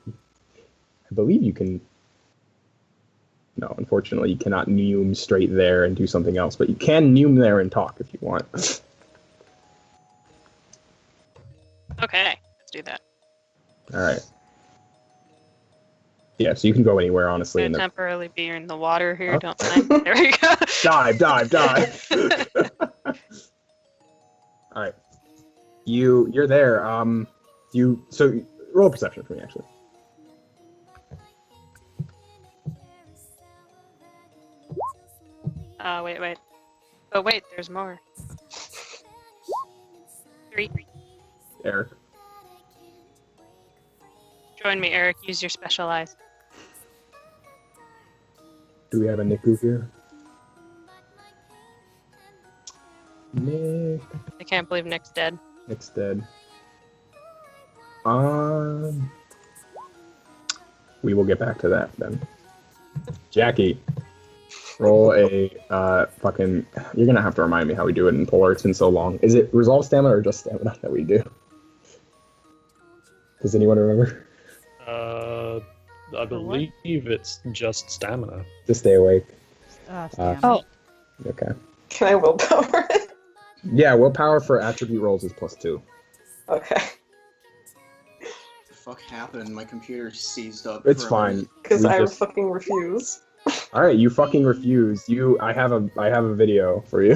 I believe you can... No, unfortunately, you cannot neum straight there and do something else, but you can neum there and talk if you want. Okay, let's do that. All right. Yeah, so you can go anywhere, honestly. I'm gonna temporarily be in the water here, don't mind. There we go. Dive. All right. You're there. So roll perception for me, actually. Wait. Oh, wait, there's more. 3. Eric. Join me, Eric. Use your special eyes. Do we have a Niku here? Nick. I can't believe Nick's dead. Nick's dead. We will get back to that then. Jackie, roll a fucking. You're gonna have to remind me how we do it in Polar. It's been so long. Is it resolve stamina or just stamina that we do? Does anyone remember? I believe it's just stamina. To stay awake. Stamina. Oh, Okay. Can I willpower it? Yeah, willpower for attribute rolls is +2. Okay. The fuck happened? My computer seized up. It's for a fine. minute. Because We I just- fucking refuse. All right, you fucking refuse. I have a video for you.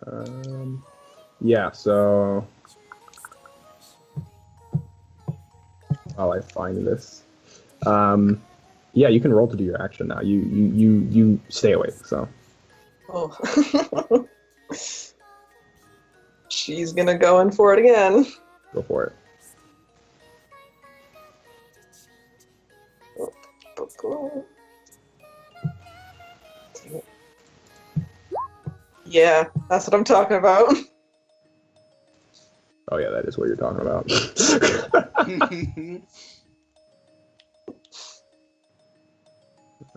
Uh, yeah, so while I find this, yeah, you can roll to do your action now. You stay awake, so Oh. She's gonna go in for it again. go for it. Yeah, that's what I'm talking about. Oh yeah, that is what you're talking about.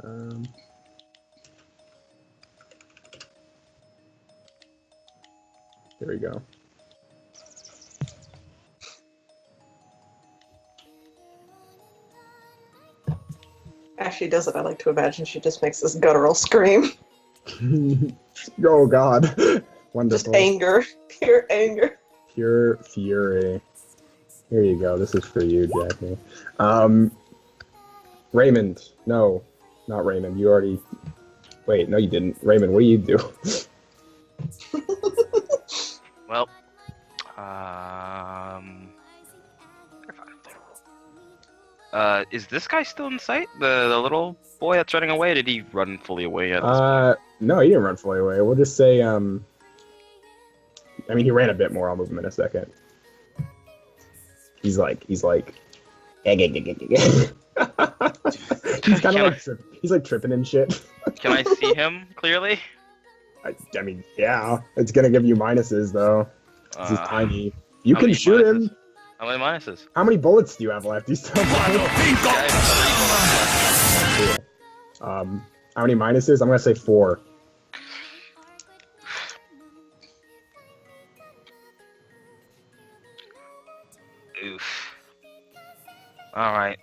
um, there we go. As she does it, I like to imagine she just makes this guttural scream. Oh god, wonderful. Just anger. Pure anger. Pure fury. Here you go. This is for you, Jackie. Raymond. No, not Raymond. You already. Wait, no, you didn't. Raymond, what do you do? Well, is this guy still in sight? The little boy that's running away? Did he run fully away at this point? No, he didn't run fully away. We'll just say, I mean, he ran a bit more. I'll move him in a second. He's like, he's kind of like, he's like tripping and shit. Can I see him clearly? I mean, yeah, it's gonna give you minuses though. This is tiny. You how can many shoot minuses? him. How many minuses? How many bullets do you have left? You still have Cool. How many minuses? I'm gonna say 4. Oof. Alright.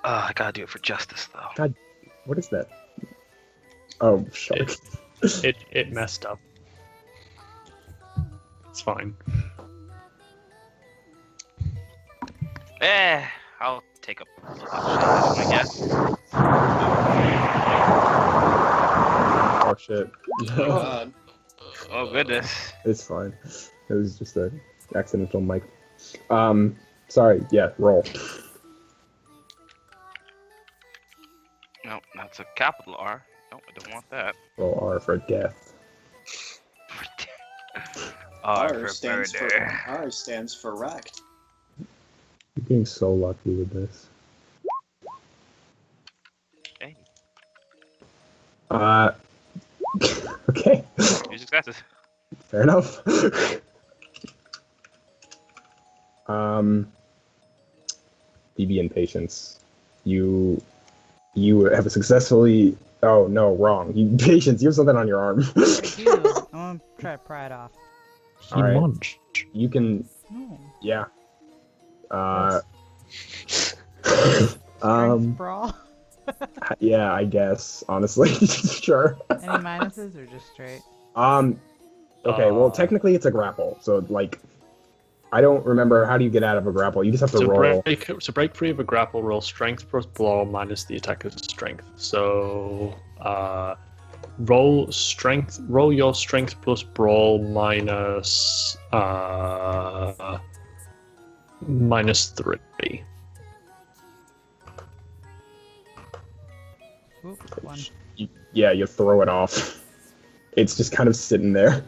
I gotta do it for justice, though. God, what is that? Oh, shark. It messed up. It's fine. I'll take a shot, I guess. Oh shit. God. Oh goodness. It's fine. It was just a accidental mic. Sorry. Yeah, roll. No, that's a capital R. No, I don't want that. Roll R for death. R R for stands for murder. R stands for wrecked. You're getting so lucky with this. Hey, Okay. 2 successes. Fair enough. BB and patience. You have successfully. Oh no, wrong. Patience. You have something on your arm. You. I'm gonna try to pry it off. He Alright. munched. You can. No. Yeah. Strength brawl. Yeah, I guess. Honestly, sure. Any minuses or just straight? Okay, well, technically it's a grapple, so like, I don't remember how do you get out of a grapple. You just have to roll. Break free of a grapple, roll strength plus brawl minus the attacker's strength. So roll your strength plus brawl minus 3. Oop, 1. Yeah, you throw it off. It's just kind of sitting there.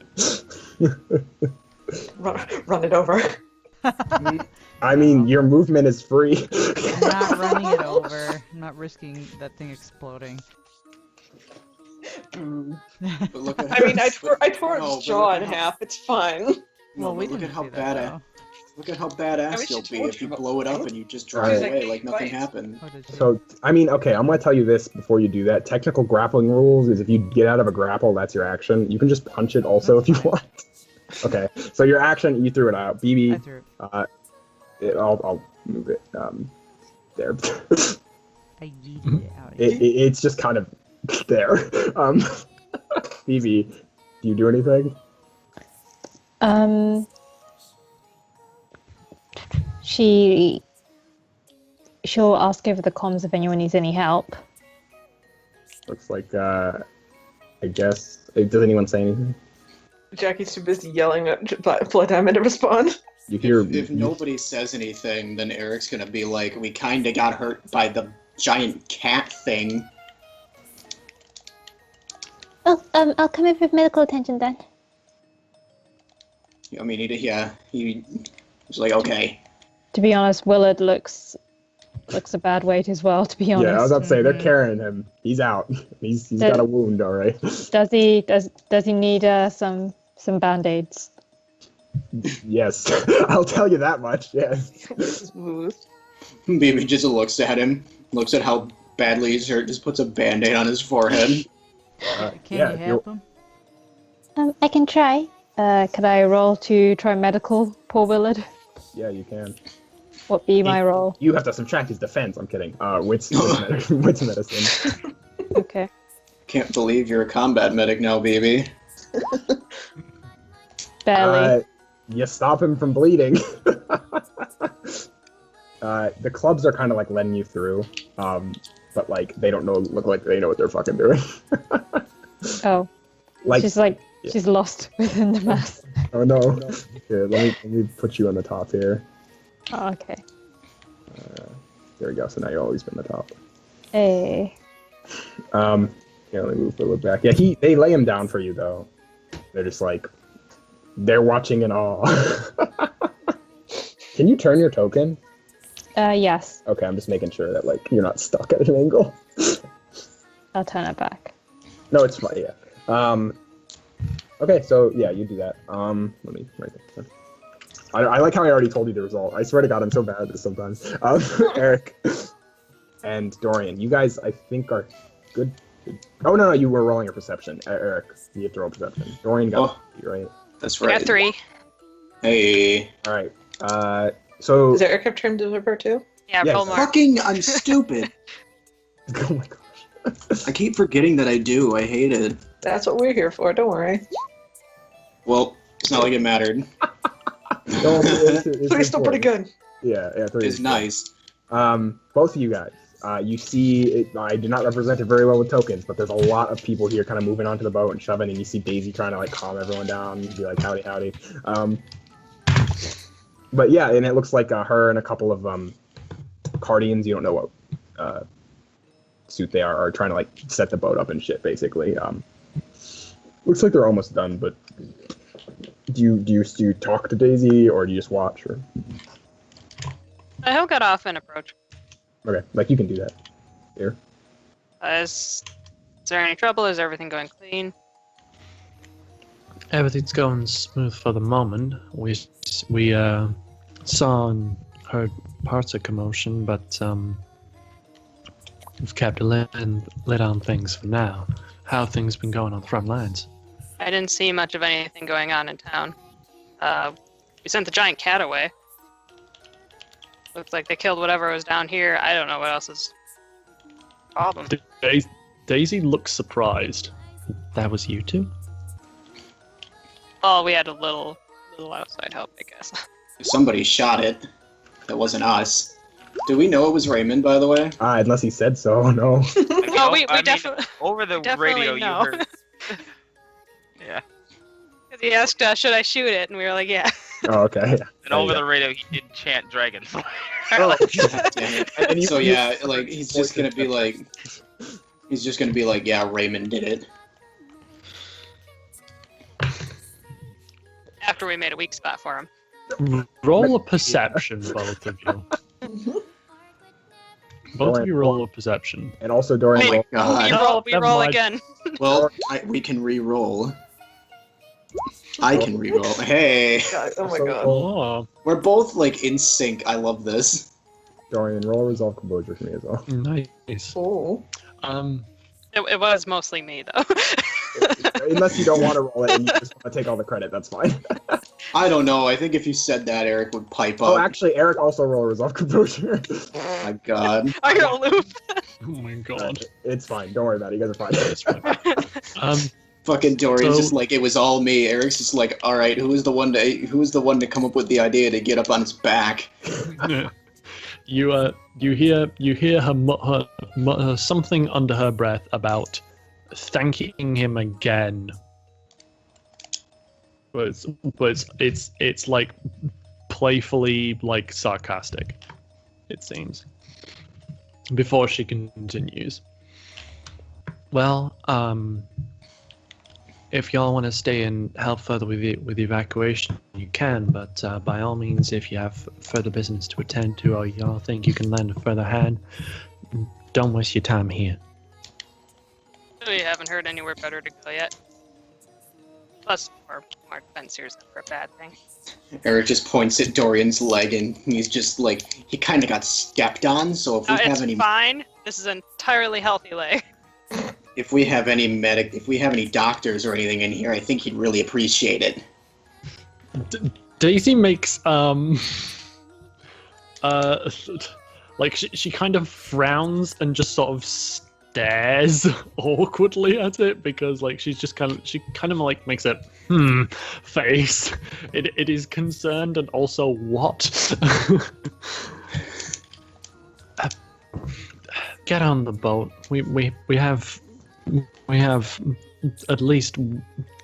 Run it over. I mean, your movement is free. I'm not running it over. I'm not risking that thing exploding. But look at I mean, I tore No, its but jaw look in at how- half. It's fine. No, Well, we but look at didn't how see that, though. Look at how badass we you'll should be torture if you them, blow it up right? and you just drive Right. away like nothing Right. happened. Oh, did you? So, I mean, okay, I'm gonna tell you this before you do that. Technical grappling rules is if you get out of a grapple, that's your action. You can just punch it also if you want. Okay, so your action, you threw it out. I BB, threw it. I'll move it. There. I yeeted it out. It's just kind of there. BB, do you do anything? She'll ask over the comms if anyone needs any help. Looks like, I guess. Does anyone say anything? Jackie's too busy yelling at Blood Diamond to respond. You hear. If nobody says anything, then Eric's gonna be like, we kinda got hurt by the giant cat thing. Oh, I'll come in for medical attention then. I mean, he was like, okay. To be honest, Willard looks a bad weight as well. To be honest, Yeah, I was about to say they're Mhm. carrying him. He's out. He's got a wound, all right. does he need some band-aids? Yes, I'll tell you that much. Yes. Smooth. Baby just looks at him, looks at how badly he's hurt, just puts a band-aid on his forehead. Can yeah, you help him? I can try. Could I roll to try medical, poor Willard? Yeah, you can. What be my roll? You have to subtract his defense. I'm kidding. Wits medicine. Okay. Can't believe you're a combat medic now, baby. Barely. You stop him from bleeding. The clubs are kind of like letting you through, but like they don't look like they know what they're fucking doing. Oh, Like, she's lost within the mass. oh no. Here, let me put you on the top here. Oh, okay. There we go. So now you'll always be on the top. Hey. Yeah, let me move a little back. Yeah, they lay him down for you though. They're just like, they're watching in awe. Can you turn your token? Yes. Okay, I'm just making sure that like you're not stuck at an angle. I'll turn it back. No, it's fine. Yeah. Okay, so yeah, you do that. Let me write that down. I like how I already told you the result. I swear to God, I'm so bad at this sometimes. Eric and Dorian, you guys, I think are good. Oh no, you were rolling a perception. Eric, you have to roll perception. Dorian got you, right? That's I right. got 3. Hey. All right. So. Does Eric have trim deliver too? Yeah, Yes. roll more. Fucking, I'm stupid. Oh my gosh. I keep forgetting that I do. I hate it. That's what we're here for. Don't worry. Well, it's not like it mattered. No, it's Three's still pretty important. good. Yeah, 3 It's is nice. Both of you guys, you see, I did not represent it very well with tokens, but there's a lot of people here kind of moving onto the boat and shoving, and you see Daisy trying to like calm everyone down and be like, howdy, howdy. But yeah, and it looks like her and a couple of Cardians, you don't know what suit they are trying to like set the boat up and shit, basically. Looks like they're almost done, but do you talk to Daisy or do you just watch? Or He'll get off and approach. okay, like you can do that. Here. Is there any trouble? Is everything going clean? Everything's going smooth for the moment. We saw and heard parts of commotion, but we've kept a lid on things for now. How have things been going on the front lines? I didn't see much of anything going on in town. We sent the giant cat away. Looks like they killed whatever was down here. I don't know what else is problem. Daisy looks surprised. That was you two? Oh, we had a little outside help, I guess. Somebody shot it. That wasn't us. Do we know it was Raymond, by the way? Unless he said so, no. Oh, we I mean, definitely. over the definitely radio, know. you heard. Yeah. Because he asked us, should I shoot it? And we were like, yeah. Oh, okay. And over the radio, he did chant Dragonfly. Oh, God damn it. So yeah, like he's just gonna be like, yeah, Raymond did it. After we made a weak spot for him. Roll a perception, both of you. Both of you roll a perception. And also Dorian. Oh my roll- God. We never roll mind. again. Well, we can re-roll. I can re-roll. Hey, God, oh my So- god. Oh, we're both like in sync. I love this. Dorian, roll resolve composure for me as well. nice. Oh. It was mostly me, though. Unless you don't want to roll it and you just want to take all the credit, that's fine. I don't know. I think if you said that, Eric would pipe up. Oh, actually, Eric also roll resolve composure. Oh my God. I got a loop. Oh my god. It's fine. Don't worry about it. You guys are fine. That's fine. Fucking Dorian's So- just like, it was all me. Eric's just like, all right, who was the one to come up with the idea to get up on his back? You hear her mutter something under her breath about thanking him again. But it's like playfully like sarcastic, it seems. Before she continues. Well, if y'all want to stay and help further with the evacuation, you can. But by all means, if you have further business to attend to, or y'all think you can lend a further hand, don't waste your time here. We haven't heard anywhere better to go yet. Plus, more defense here is never a bad thing. Eric just points at Dorian's leg, and he's just like, he kind of got stepped on. So if we It's have any, fine. This is an entirely healthy leg. if we have any doctors or anything in here, I think he'd really appreciate it. Daisy makes like she kind of frowns and just sort of stares awkwardly at it, because like she kind of like makes a face. It is concerned and also what? Get on the boat. We have at least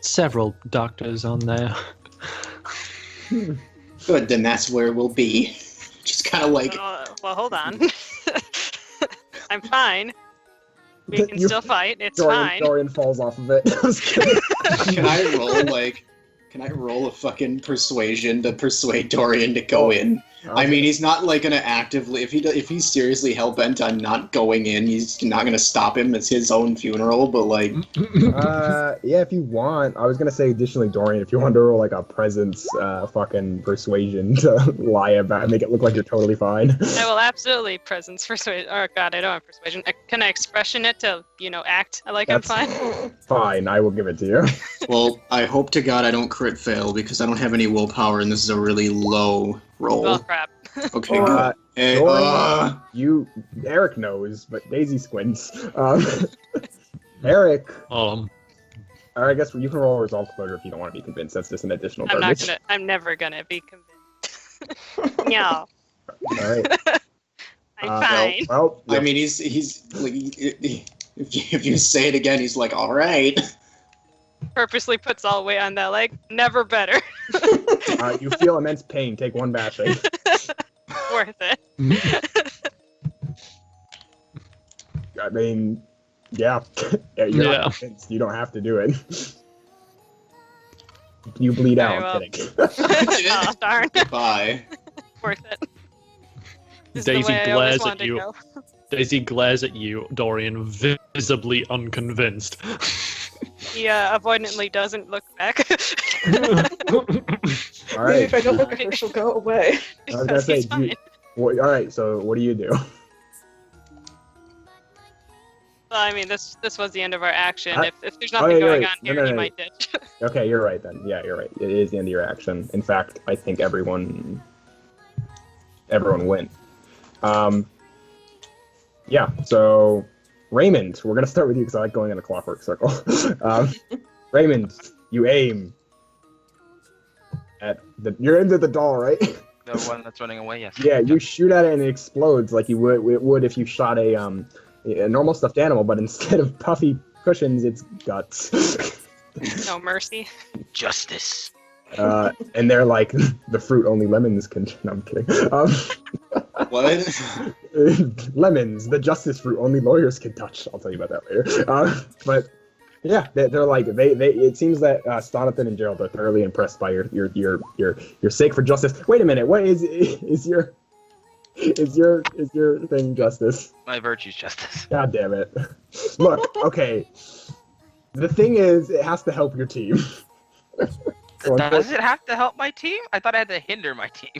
several doctors on there. Good, then that's where we'll be. Just kind of like, Well, hold on. I'm fine. We can You- still fight. It's Dorian, fine. Dorian falls off of it. I was kidding. can I roll a fucking persuasion to persuade Dorian to go in? I mean, he's not like gonna actively. If he's seriously hell bent on not going in, he's not gonna stop him. It's his own funeral. But like, Yeah, if you want. I was gonna say additionally, Dorian, if you want to roll like a presence, fucking persuasion to lie about it, make it look like you're totally fine. I will absolutely presence persuasion. Oh god, I don't have persuasion. Can I expression it to, act like I'm That's- fine? Fine, I will give it to you. well, I hope to God I don't crit fail because I don't have any willpower, and this is a really low roll. Well, crap. Okay, Uh, good. Hey, Dorian, Eric knows, but Daisy squints. Eric, Um, or I guess you can roll a resolve composure if you don't want to be convinced. That's just an additional garbage. I'm never gonna be convinced. No, All right. I'm fine. Well, I mean, he's like, if you say it again, he's like, all right. Purposely puts all weight on that leg. Never better. you feel immense pain. Take one bashing. Worth it. I mean, yeah. You're Yeah. not convinced. You don't have to do it. You bleed Very out. well. Kidding. Oh, darn. Bye. Worth it. This is the Daisy way I always glares at wanted to you. go. Daisy glares at you, Dorian, visibly unconvinced. He avoidantly doesn't look back. All Maybe right. if I don't look at her, she'll go away. I was gonna because say, he's fine. all right. So, what do you do? Well, I mean, this was the end of our action. I- If there's Oh, nothing yeah, going right. on No, here, no, he no. might ditch. Okay, you're right then. Yeah, you're right. It is the end of your action. In fact, I think everyone went. Yeah. So, Raymond, we're gonna start with you because I like going in a clockwork circle. Raymond, you aim. You're into the doll, right? The one that's running away, yes. Yeah, you shoot at it and it explodes like you would if you shot a normal stuffed animal, but instead of puffy cushions, it's guts. No mercy. Justice. And they're like the fruit only lemons can. No, I'm kidding. What? Lemons, the justice fruit only lawyers can touch. I'll tell you about that later. But yeah, they're like they. It seems that Stonathan and Gerald are thoroughly impressed by your sake for justice. Wait a minute, what is your thing justice? My virtue's justice. God damn it! Look, okay. The thing is, it has to help your team. Does it have to help my team? I thought I had to hinder my team.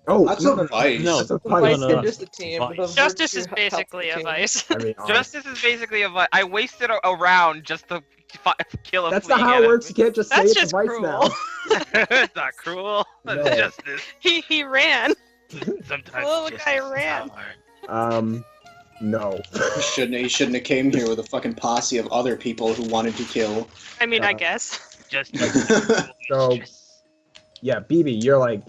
Oh, That's no, a vice. No, that's a The vice. vice no, no. hinders the team. Vice. The Justice virtue is helps basically the a team. vice. I mean, Justice is basically a vice. I wasted a round just to kill a that's flea not how it works. You can't just say That's it's a just vice cruel. now. It's not cruel. That's No. justice. He ran. Sometimes The little justice guy is ran. power. No. He shouldn't have came here with a fucking posse of other people who wanted to kill. I mean, I Uh, guess. Justice. So- Yeah, BB, you're like,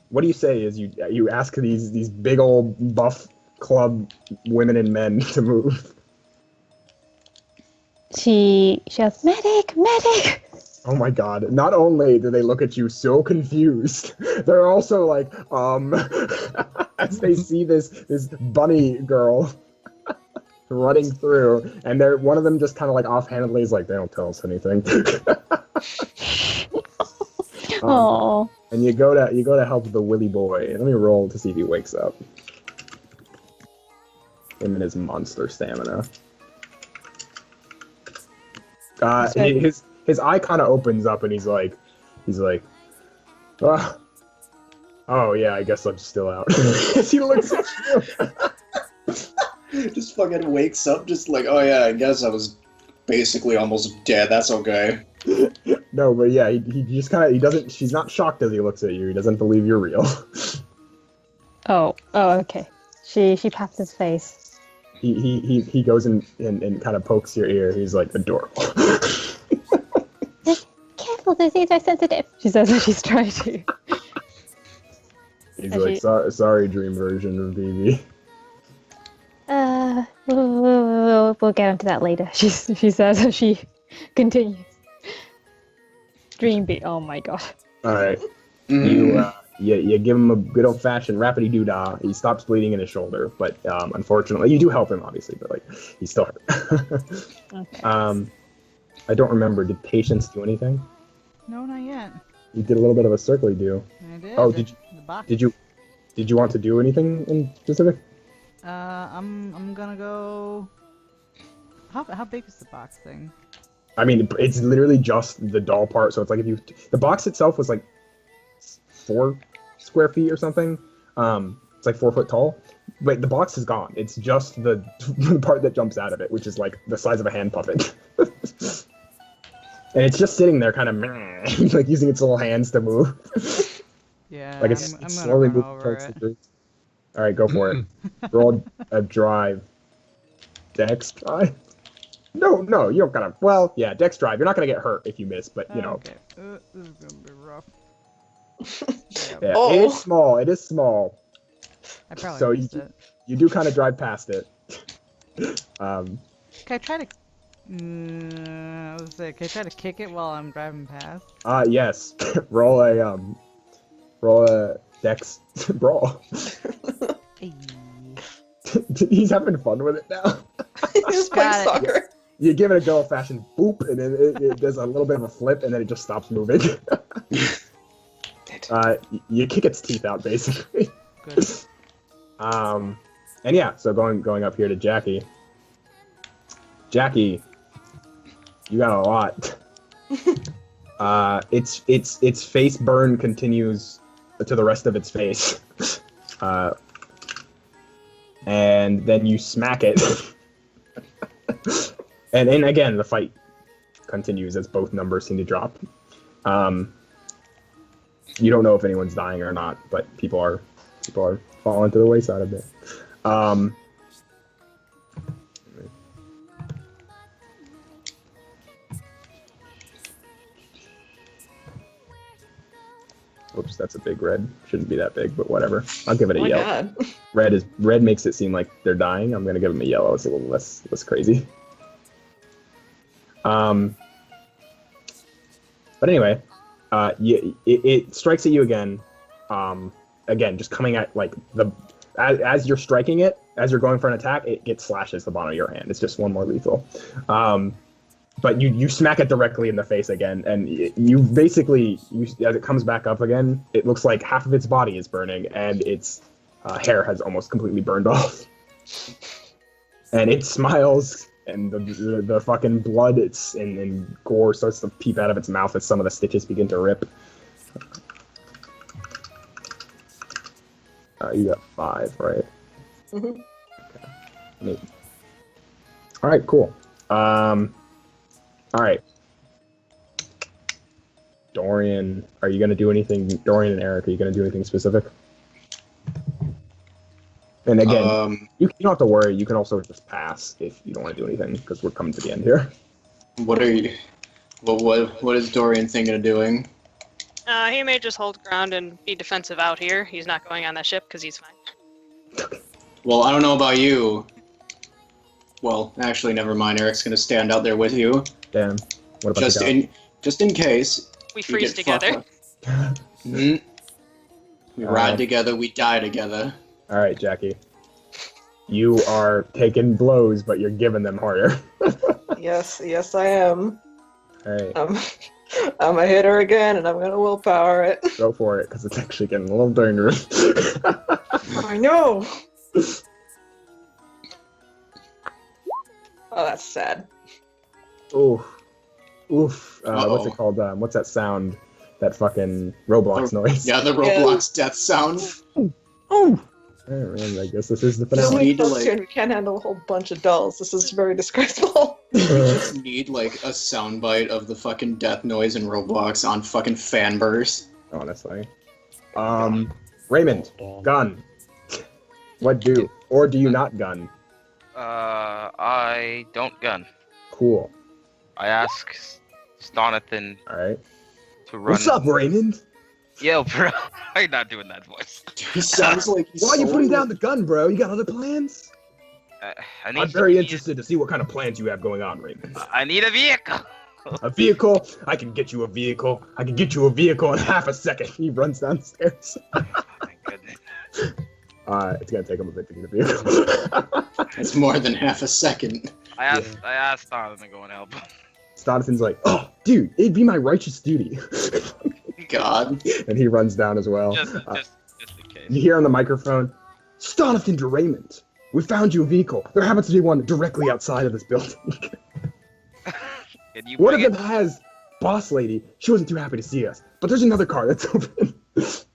what do you say is you ask these big old buff club women and men to move. She shouts, "Medic! Medic!" Oh my god. Not only do they look at you so confused, they're also like, as they see this bunny girl running through, and one of them just kind of like offhandedly is like, they don't tell us anything. Oh, And you go to help the Willy boy. Let me roll to see if he wakes up. Him and his monster stamina. His eye kind of opens up and he's like, oh yeah, I guess I'm still out. As he looks at you. Just fucking wakes up, just like, oh yeah, I guess I was basically almost dead. That's okay. No, but yeah, he just kind of, he doesn't, she's not shocked as he looks at you. He doesn't believe you're real. Oh, okay. She pats his face. He goes and kind of pokes your ear. He's like, adorable. careful! Those ears are sensitive. She says as she's trying to. He's And like, she- sorry, dream version of BB. We'll get onto that later. She says as she continues. Dream beat. Oh my god. All right. Mm. You give him a good old fashioned rapidy doo dah. He stops bleeding in his shoulder, but unfortunately, you do help him obviously, but like he's still hurt. Okay. I don't remember. Did Patience do anything? No, not yet. You did a little bit of a circly do. I did. Oh, did you? The box. Did you want to do anything in specific? I'm gonna go. How big is the box thing? I mean, it's literally just the doll part. So it's like the box itself was like 4 square feet or something. It's like 4 foot tall, but the box is gone. It's just the part that jumps out of it, which is like the size of a hand puppet. And it's just sitting there, kind of like using its little hands to move. Yeah, Like I'm it's gonna slowly run moving over towards it. the group. All right, go for it. Roll a drive. Dex drive. No, you don't gotta. Well, yeah, Dex drive. You're not gonna get hurt if you miss, but you know. Okay. This is gonna be rough. Yeah, Oh. it is small. It is small. I probably So missed it. You do kind of drive past it. Can I try to? I was say, can I try to kick it while I'm driving past? Yes. roll a Dex brawl. Hey. He's having fun with it now. He's just playing Got it. soccer. You give it a go old-fashioned boop, and then it does a little bit of a flip, and then it just stops moving. You kick its teeth out, basically. Good. And yeah, so going up here to Jackie. Jackie, you got a lot. Its face burn continues to the rest of its face. And then you smack it. and again, the fight continues as both numbers seem to drop. You don't know if anyone's dying or not, but people are falling to the wayside a bit. Oops, that's a big red. Shouldn't be that big, but whatever. I'll give it Oh a my yellow. god. Red makes it seem like they're dying. I'm gonna give them a yellow. It's a little less crazy. But anyway, it strikes at you again. Again, just coming at like as you're striking it, as you're going for an attack, it gets slashes the bottom of your hand. It's just one more lethal. But you smack it directly in the face again, and you basically, as it comes back up again, it looks like half of its body is burning, and its hair has almost completely burned off. And it smiles, and the fucking blood and gore starts to peep out of its mouth as some of the stitches begin to rip. You got 5, right? Mhm. Okay. Neat. All right, cool. All right. Dorian, are you going to do anything? Dorian and Eric, are you going to do anything specific? And again, you don't have to worry. You can also just pass if you don't want to do anything, because we're coming to the end here. What are you? What is Dorian thinking of doing? He may just hold ground and be defensive out here. He's not going on that ship because he's fine. Well, I don't know about you. Well, actually, never mind. Eric's gonna stand out there with you. Damn. What about Just in case. We you freeze get fucked together. up. Mhm. We ride together. We die together. All right, Jackie. You are taking blows, but you're giving them harder. Yes, I am. All right, I'm a hitter again, and I'm gonna willpower it. go for it, because it's actually getting a little dangerous. I know. Oh, that's sad. Oof. What's Uh-oh. it called? What's that sound? That fucking Roblox noise. Yeah, the Roblox death sound. Oh. Man, I guess this is the So finale. many need to, folks like- here, and we can't handle a whole bunch of dolls. This is very disgraceful. We just need like a soundbite of the fucking death noise in Roblox on fucking fanburst. Honestly. Raymond, gun. What do? Or do you not gun? I don't gun. Cool. I ask Stonathan Alright. to run. What's up, Raymond? Yo, bro. I'm not doing that voice. He sounds like he's Why are you so- putting down the gun, bro? You got other plans? I need I'm very interested to see what kind of plans you have going on, Raymond. I need a vehicle. A vehicle? I can get you a vehicle. I can get you a vehicle in half a second. He runs downstairs. Thank goodness. It's gonna take him a bit to get a vehicle. It's more than half a second. I asked Stonathan to go and help. Stonathan's like, oh, dude, it'd be my righteous duty. God. And he runs down as well. Just in case. You hear on the microphone, Stonathan to Raymond. We found you a vehicle. There happens to be one directly outside of this building. Can you One of bring them has Boss Lady. She wasn't too happy to see us. But there's another car that's open. it?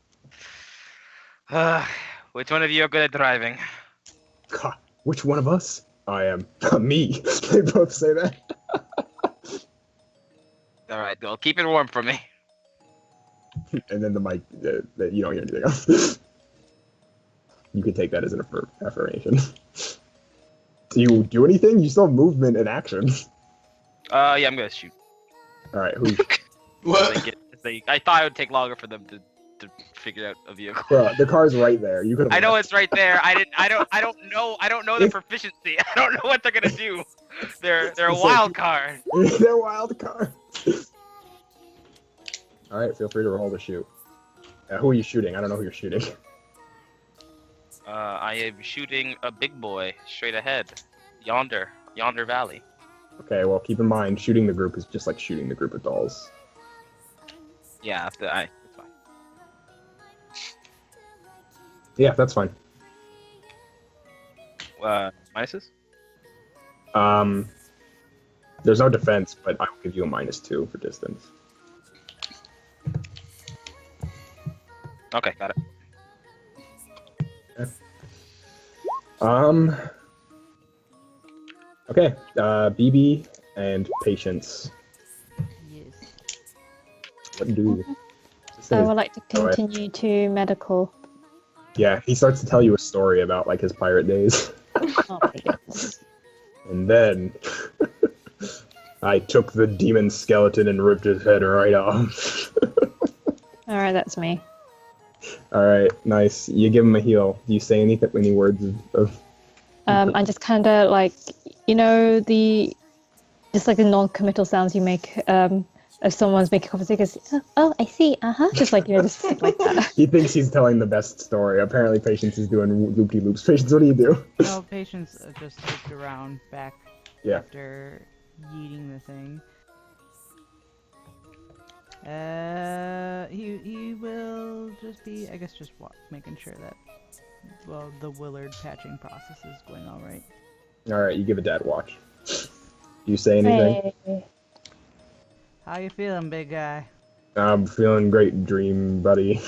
Which one of you are good at driving? God, which one of us? I am. Me. They both say that. All right, well, keep it warm for me. And then the mic, you don't hear anything else. You could take that as an affirmation. Do you do anything? You still have movement and action. Yeah, I'm gonna shoot. All right, who? What? I thought it would take longer for them to figure out a vehicle. Bro, the car's right there. You could. I know it's right there. I don't know their proficiency. I don't know what they're gonna do. They're a wild card. They're wild cards. All right, feel free to roll to shoot. Who are you shooting? I don't know who you're shooting. I am shooting a big boy straight ahead, yonder valley. Okay, well, keep in mind, shooting the group is just like shooting the group of dolls. Yeah, it's fine. Yeah, that's fine. Minuses? There's no defense, but I'll give you a -2 for distance. Okay, got it. Okay, BB and Patience. Yes. What do you? So I would like to continue to medical. Yeah, he starts to tell you a story about like his pirate days. Oh my goodness. And then I took the demon skeleton and ripped his head right off. Alright, that's me. All right, nice. You give him a heal. Do you say anything? Any words of? I just kind of like, just like the non-committal sounds you make if someone's making coffee. Goes, oh, I see. Just like just like that. He thinks he's telling the best story. Apparently, Patience is doing loop-de-loops. Patience, what do you do? No, Patience just looked around back after yeeting the thing. He will just be, I guess, just making sure that, well, the Willard patching process is going all right. All right, you give a dad watch. Do you say anything? Hey. How you feeling, big guy? I'm feeling great, dream buddy.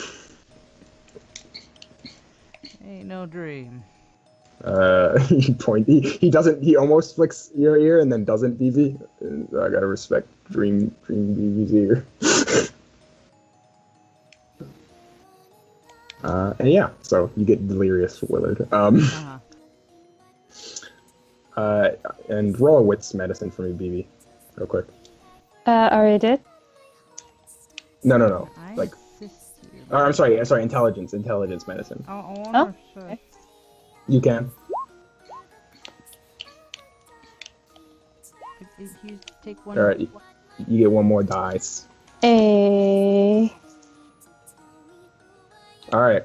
Ain't no dream. He point. He doesn't. He almost flicks your ear and then doesn't. BB. I gotta respect Dream BB's ear. And yeah, so you get delirious, Willard. And roll a wits medicine for me, BB, real quick. Already did. No. Like, I'm sorry. Intelligence medicine. Oh, okay. You can. You take one. All right, you get one more dice. Hey. All right.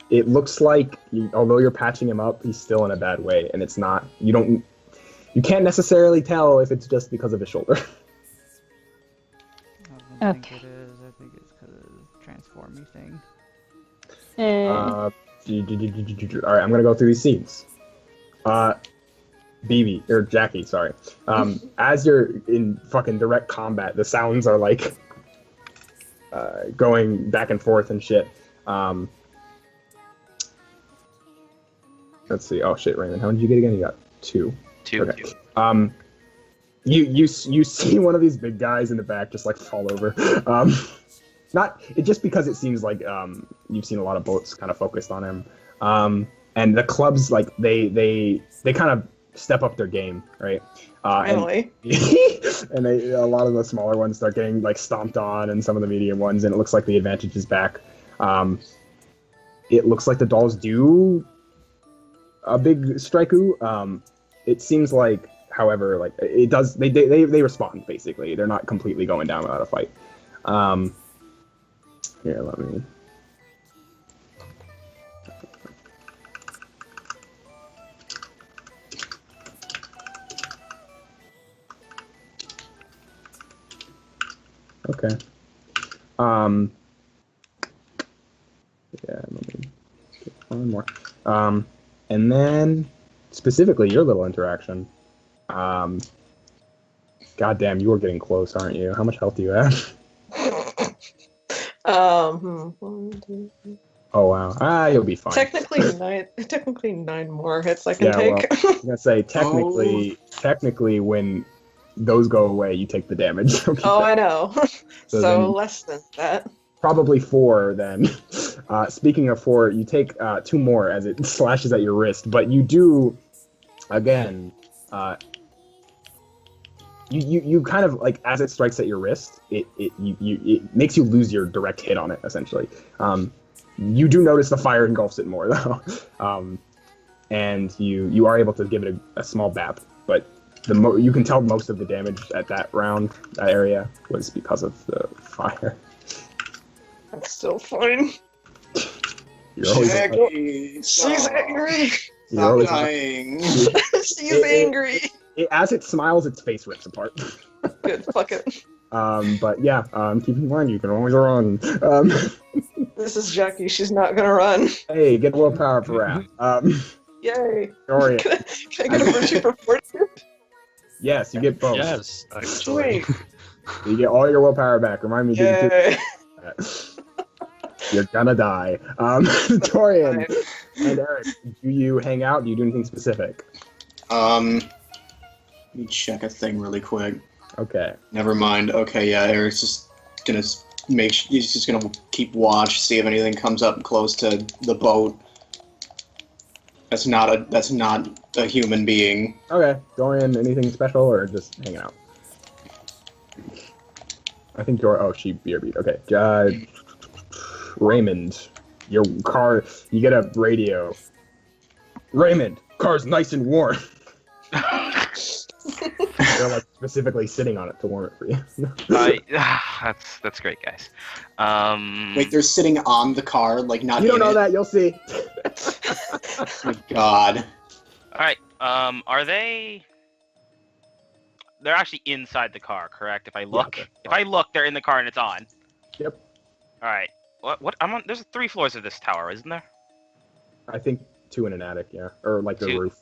It looks like, although you're patching him up, he's still in a bad way, and it's not. You can't necessarily tell if it's just because of his shoulder. I don't think it is. I think it's because of the transformy thing. All right, I'm gonna go through these scenes. BB or Jackie, sorry. As you're in fucking direct combat, the sounds are like going back and forth and shit. Let's see. Oh shit, Raymond, how many did you get again? You got 2. 2. Okay. You see one of these big guys in the back just like fall over. Just because it seems like you've seen a lot of boats kind of focused on him. And the clubs, like they kind of step up their game, right? Really? And a lot of the smaller ones start getting like stomped on, and some of the medium ones, and it looks like the advantage is back. It looks like the dolls do a big strikeu. It seems like, however, like it does, they respond basically. They're not completely going down without a fight. Here, let me. Okay. Yeah, let me get one more. And then specifically your little interaction. Goddamn, you are getting close, aren't you? How much health do you have? 1, 2, 3. Oh wow. You'll be fine. Technically 9 more hits I can take. Well, I'm gonna say technically when those go away, you take the damage. Oh, I know. So then, less than that. Probably 4 then. Speaking of 4, you take 2 more as it slashes at your wrist, but you do, again, you kind of, like, as it strikes at your wrist, it makes you lose your direct hit on it, essentially. You do notice the fire engulfs it more, though. And you are able to give it a small bap, but you can tell most of the damage at that area, was because of the fire. I'm still fine. Jackie, She's angry. Stop dying. She's angry. As it smiles, its face rips apart. Good, fuck it. But yeah, keep in mind, you can always run. This is Jackie. She's not gonna run. Hey, get willpower for Wrath. Yay. Dorian. Can I get a virtue for fortitude? Yes, you get both. Yes, actually. Sweet. You get all your willpower back. Remind me to Yay. You're gonna die. Dorian and Eric, do you hang out? Do you do anything specific? Let me check a thing really quick. Okay. Never mind. Okay, yeah, Eric's just gonna he's just gonna keep watch, see if anything comes up close to the boat. That's not a human being. Okay. Dorian, anything special or just hanging out? I think you're. Oh, she BRB'd. Okay. Raymond, your car. You get a radio. Raymond, car's nice and warm. They're like specifically sitting on it to warm it for you. That's great, guys. Wait, they're sitting on the car, like not. You don't in know it? that. You'll see. Oh my God. All right. Are they? They're actually inside the car, correct? If I look, they're in the car and it's on. Yep. All right. What? I'm on. There's 3 floors of this tower, isn't there? I think 2 in an attic, yeah, or like the 2? roof.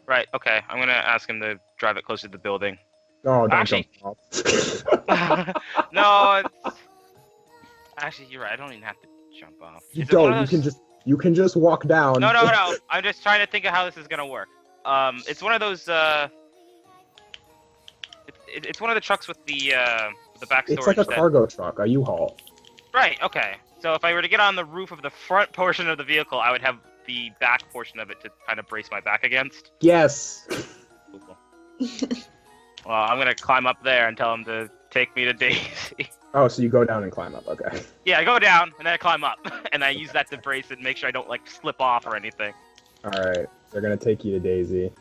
Right. Okay. I'm gonna ask him to drive it closer to the building. Oh, don't Actually- jump off. No. Actually, you're right. I don't even have to jump off. You Is it one don't. of You those- can just walk down. No. I'm just trying to think of how this is gonna work. It's one of those. It's one of the trucks with the back storage. It's like a that- cargo truck, a U-Haul. Right. Okay. So if I were to get on the roof of the front portion of the vehicle, I would have the back portion of it to kind of brace my back against. Yes. Cool. Well, I'm gonna climb up there and tell him to take me to Daisy. Oh, so you go down and climb up. Okay. Yeah, I go down and then I climb up, and I use that to brace it and make sure I don't like slip off or anything. All right. They're gonna take you to Daisy.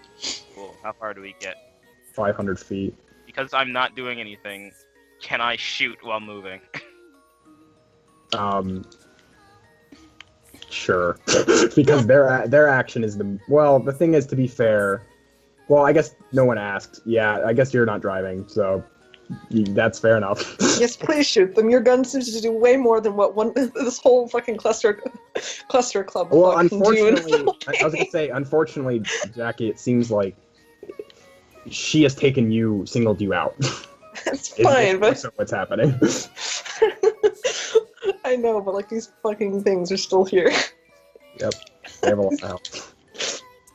Cool. How far do we get? 500 feet. Because I'm not doing anything, can I shoot while moving? Sure. Because their action is the thing is, to be fair, well, I guess no one asked. Yeah, I guess you're not driving, so that's fair enough. Yes, please shoot them. Your gun seems to do way more than what this whole fucking cluster club. Well, can do in unfortunately, I was gonna say, unfortunately, Jackie, it seems like she has singled you out. It's fine, but So what's happening? I know, but like these fucking things are still here. Yep. They have a lot of help.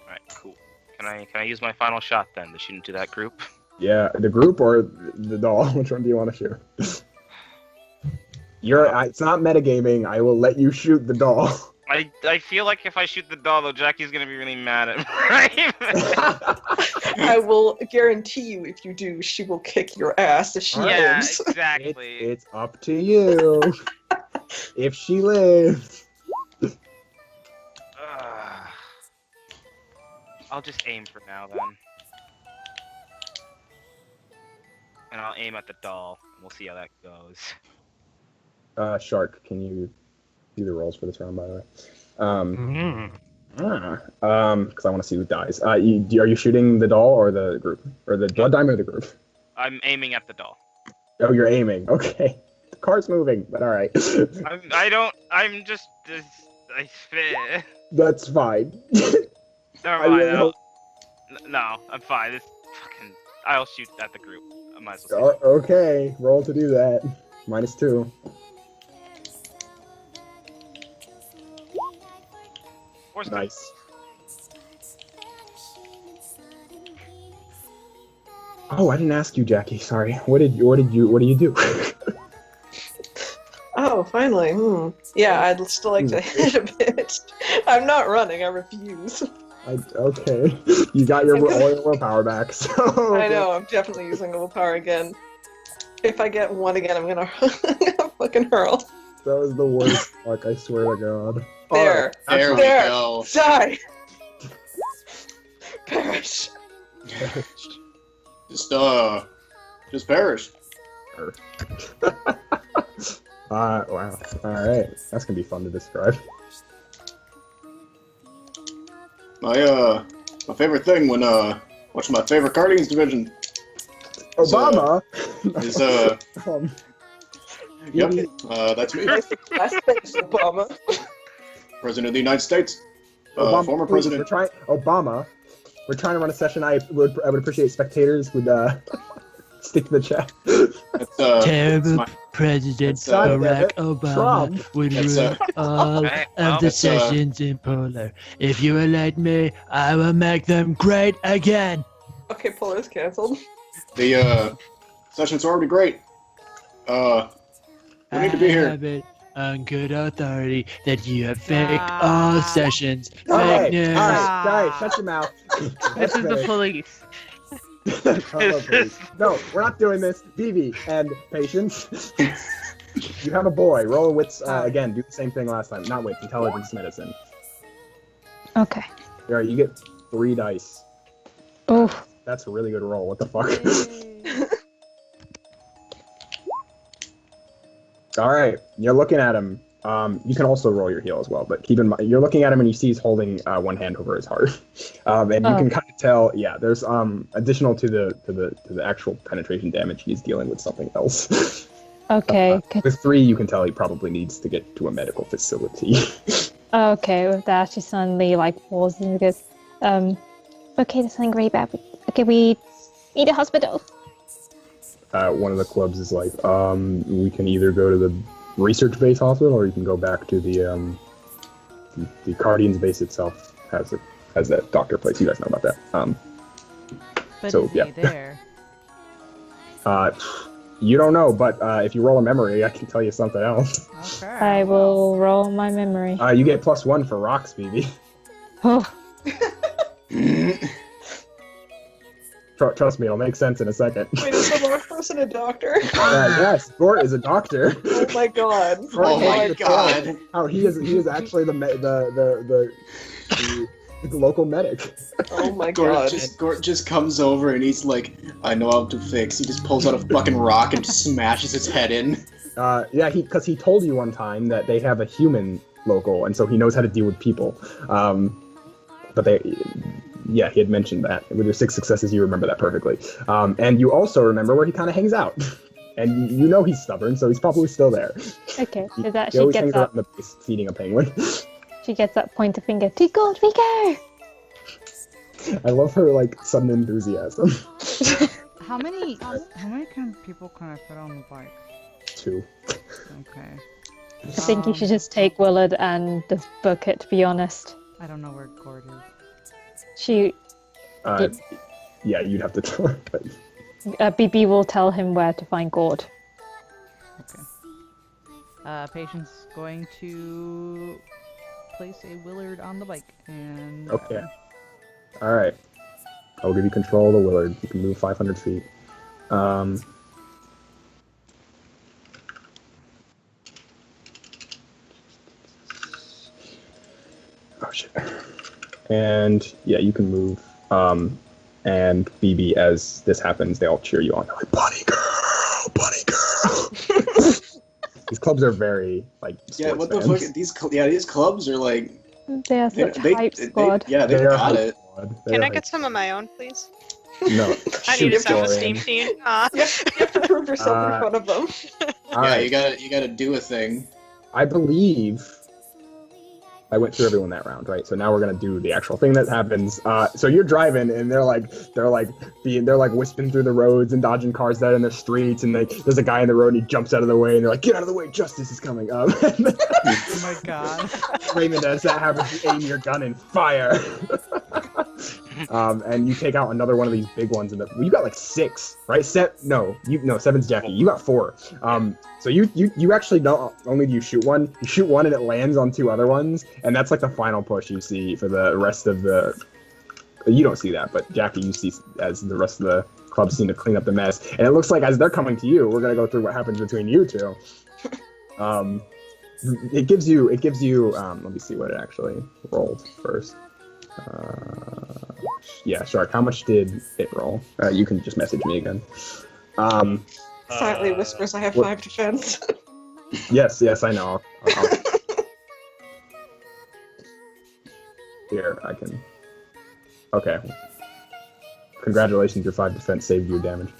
Alright, cool. Can I use my final shot then to shoot into that group? Yeah, the group or the doll? Which one do you want to shoot? It's not metagaming. I will let you shoot the doll. I feel like if I shoot the doll, though, Jackie's gonna be really mad at me. I will guarantee you, if you do, she will kick your ass if she Yeah, lives. exactly. It's up to you. If she lives. I'll just aim for now then. And I'll aim at the doll, and we'll see how that goes. Shark, can you do the rolls for this round, by the way? Because I want to see who dies. Are you shooting the doll or the group? Or the blood diamond or the group? I'm aiming at the doll. Oh, you're aiming. Okay. The car's moving, but alright. That's fine. Never mind. No, I'm fine. It's fucking. I'll shoot at the group. I might as well. Okay, roll to do that. -2. Force Nice. Oh, I didn't ask you, Jackie. Sorry. What do you do? Oh, finally. Yeah, I'd still like to hit a bit. I'm not running. I refuse. Okay. You got all your willpower back. So. I know. I'm definitely using willpower again. If I get one again, I'm gonna fucking hurl. That was the worst luck. I swear to God. There. There we There. go. Die. Perish. Just perish. Wow. Alright. That's gonna be fun to describe. My favorite thing when watching my favorite Guardians division Obama! is Yep. That's me, Last thanks, Obama. President of the United States, Obama, former please, president. We're trying to run a session. I would appreciate spectators would stick to the chat. That's, Terrible my- President God damn Barack it. Obama Trump. would That's, rule all Right, of well, the that's, sessions in Polar. If you elect me, I will make them great again. Okay, Polar's cancelled. The session's already great. We need to be I here. have it on good authority that you have faked Ah. all sessions. Okay, Fake news. alright, guys, shut your mouth. This is the police. Combo, please. No, we're not doing this. BB and patience. You have a boy. Roll wits again. Do the same thing last time. Not wits. Intelligence medicine. Okay. All right, you get 3 dice. Oh, That's a really good roll. What the fuck? All right, you're looking at him. You can also roll your heal as well, but keep in mind you're looking at him and you see he's holding one hand over his heart, and you can kind of tell. Yeah, there's additional to the actual penetration damage. He's dealing with something else. okay. With 3, you can tell he probably needs to get to a medical facility. Okay, with that, she suddenly pauses and goes, okay, there's something really bad. Okay, we need a hospital. One of the clubs is like, we can either go to the research-based hospital or you can go back to the Guardians base itself has that doctor place. You guys know about that. But So, is he yeah. there? You don't know, but if you roll a memory, I can tell you something else. Okay. I will roll my memory. You get +1 for rocks, BB. Oh, Trust me, it'll make sense in a second. Wait, is the last person a doctor? Yes, Gort is a doctor. Oh my god. Oh my god. Oh, he is actually the local medic. Oh my Gort god. just comes over and he's like, I know how to fix. He just pulls out a fucking rock and smashes his head in. Yeah, because he told you one time that they have a human local, and so he knows how to deal with people. But he had mentioned that. With your 6 successes, you remember that perfectly. And you also remember where he kind of hangs out. And you know he's stubborn, so he's probably still there. okay. So that He she always gets hangs up. around the base feeding a penguin. She gets that pointer finger. To God we go. I love her sudden enthusiasm. How many kind of people can I fit on the bike? 2. Okay. I think you should just take Willard and just book it, to be honest. I don't know where Gord is. She, Yeah, you'd have to tell her. But BB will tell him where to find Gord. Okay. Patient's going to place a Willard on the bike and. Okay. All right. I'll give you control of the Willard. You can move 500 feet. Oh shit. And yeah, you can move. And BB, as this happens, they all cheer you on. They're like, bunny girl, bunny girl. These clubs are very Yeah, what the sports fuck? fans. These clubs are like. They are such a hype squad. Yeah, they They are got hype it. squad. They Can are I hype get some of my own, please? No. I need a Shoot, self-esteem Dorian. team. Aw. You have to prove yourself in front of them. All Yeah, right. you gotta do a thing. I believe I went through everyone that round, right? So now we're gonna do the actual thing that happens. So you're driving, and they're whispering through the roads and dodging cars that are in the streets, and there's a guy in the road and he jumps out of the way, and they're like, "Get out of the way! Justice is coming!" Oh my god. Raymond, as that happens, you aim your gun and fire. And you take out another one of these big ones. You got 6, right? 7's Jackie. You got 4. So you actually not only do you shoot one and it lands on 2 other ones, and that's the final push you see for the rest of the. You don't see that, but Jackie, you see as the rest of the club seem to clean up the mess, and it looks like as they're coming to you, we're gonna go through what happens between you two. It gives you. Let me see what it actually rolled first. Yeah, Shark. How much did it roll? You can just message me again. Silently whispers, I have 5 defense. Yes, I know. Here, I can. Okay. Congratulations, your 5 defense saved your damage.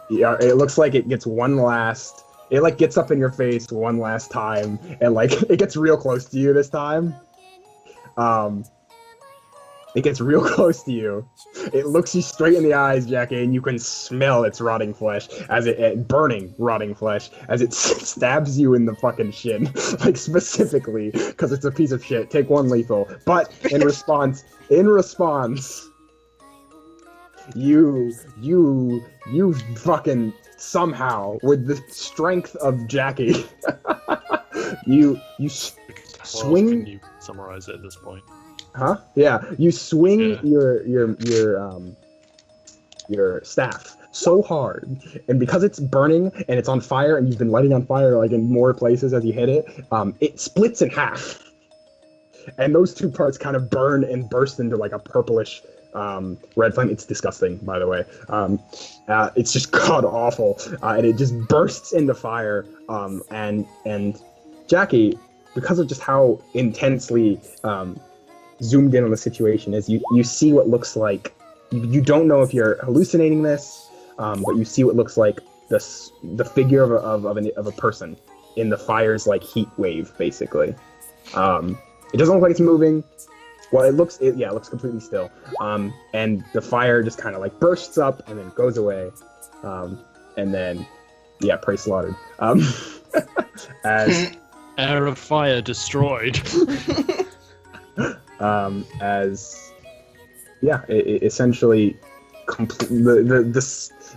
Yeah, it looks like it gets one last. It gets up in your face one last time, and it gets real close to you this time. It gets real close to you. It looks you straight in the eyes, Jackie, and you can smell its rotting flesh burning rotting flesh as it stabs you in the fucking shin, specifically because it's a piece of shit. Take 1 lethal, but in response, you fucking somehow with the strength of Jackie, you How else swing. can you summarize it at this point? Huh? Yeah. You swing Yeah. your staff so hard, and because it's burning and it's on fire, and you've been lighting on fire like in more places as you hit it, it splits in half, and those two parts kind of burn and burst into like a purplish red flame. It's disgusting, by the way. It's just god awful, and it just bursts into fire. And Jackie, because of just how intensely zoomed in on the situation is, you see what looks like, you don't know if you're hallucinating this, but you see what looks like the figure of a person in the fire's like heat wave, basically. It doesn't look like it's moving. Well, it looks completely still. And the fire just kind of like bursts up and then goes away. And then, yeah, prey slaughtered. As Air of fire destroyed. it essentially the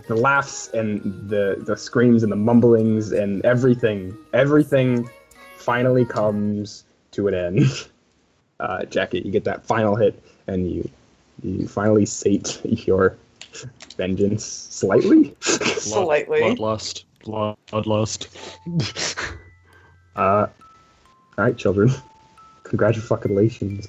laughs and the screams and the mumblings and everything finally comes to an end. Jackie, you get that final hit, and you finally sate your vengeance slightly. Slightly. Bloodlust. All right, children. Congratulations.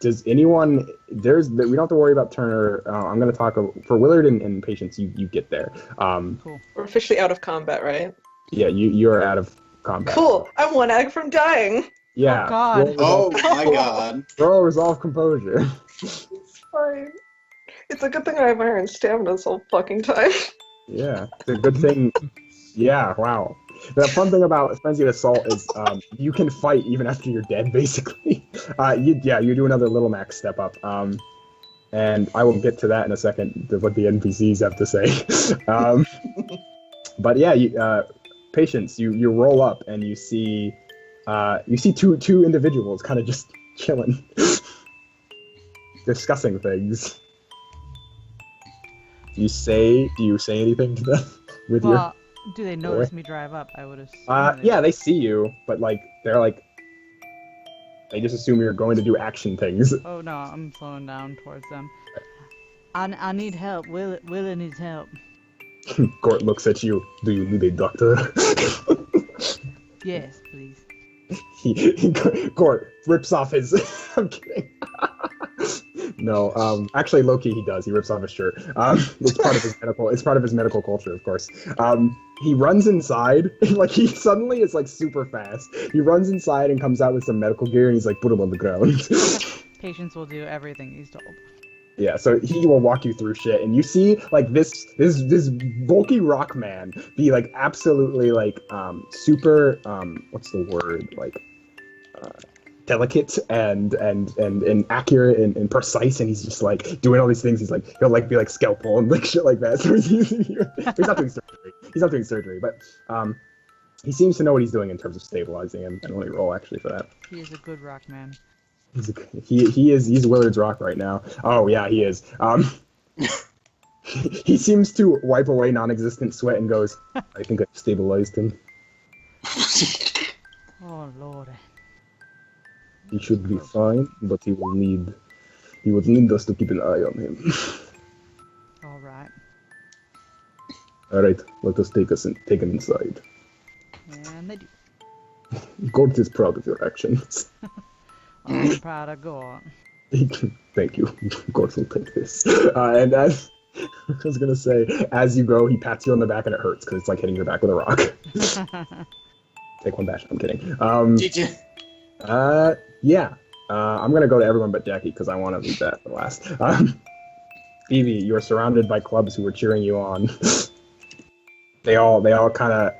Does anyone? We don't have to worry about Turner. I'm going to talk for Willard and Patience. You get there. Cool. We're officially out of combat, right? Yeah, you are out of combat. Cool. I'm one egg from dying. Yeah. Oh, God. Oh my god. Roll resolve composure. It's fine. It's a good thing I have iron stamina this whole fucking time. Yeah, it's a good thing. Yeah, wow. The fun thing about Frenzied Assault is you can fight even after you're dead, basically. You do another Little Max step up. And I will get to that in a second, what the NPCs have to say. But yeah, Patience, you roll up and you see two individuals kind of just chilling, discussing things. Do you say anything to them with Well, do they notice me drive up? I would assume. yeah, they see you, but they just assume you're going to do action things. Oh no, I'm slowing down towards them. I need help. Willa needs help. Gort looks at you. Do you need a doctor? Yes, please. Gort rips off his. I'm kidding. No, actually, low-key he does. He rips off his shirt. It's part of his medical. It's part of his medical culture, of course. He runs inside. Like he suddenly is like super fast. He runs inside and comes out with some medical gear, and he's like, put him on the ground. Patience will do everything he's told. Yeah, so he will walk you through shit, and you see like this bulky rock man be like absolutely like super what's the word, like delicate and accurate and precise, and he's just like doing all these things. He's like he'll like be like scalpel and like shit like that. So he's not doing surgery. He's not doing surgery, but he seems to know what he's doing in terms of stabilizing him. And let me roll actually for that. He is a good rock man. He's Willard's rock right now. Oh yeah, he is. He seems to wipe away non-existent sweat and goes, I think I stabilized him. Oh lord. He should be fine, but he would need us to keep an eye on him. Alright. Alright, let us take him inside. And they do. Gort is proud of your actions. I'm proud of God. Thank you. Gort will take this. And as I was gonna say, as you go, he pats you on the back and it hurts because it's like hitting your back with a rock. Take one bash. I'm kidding. Did you? Yeah. I'm gonna go to everyone but Jackie because I want to leave that for last. Evie, you are surrounded by clubs who are cheering you on. They all kind of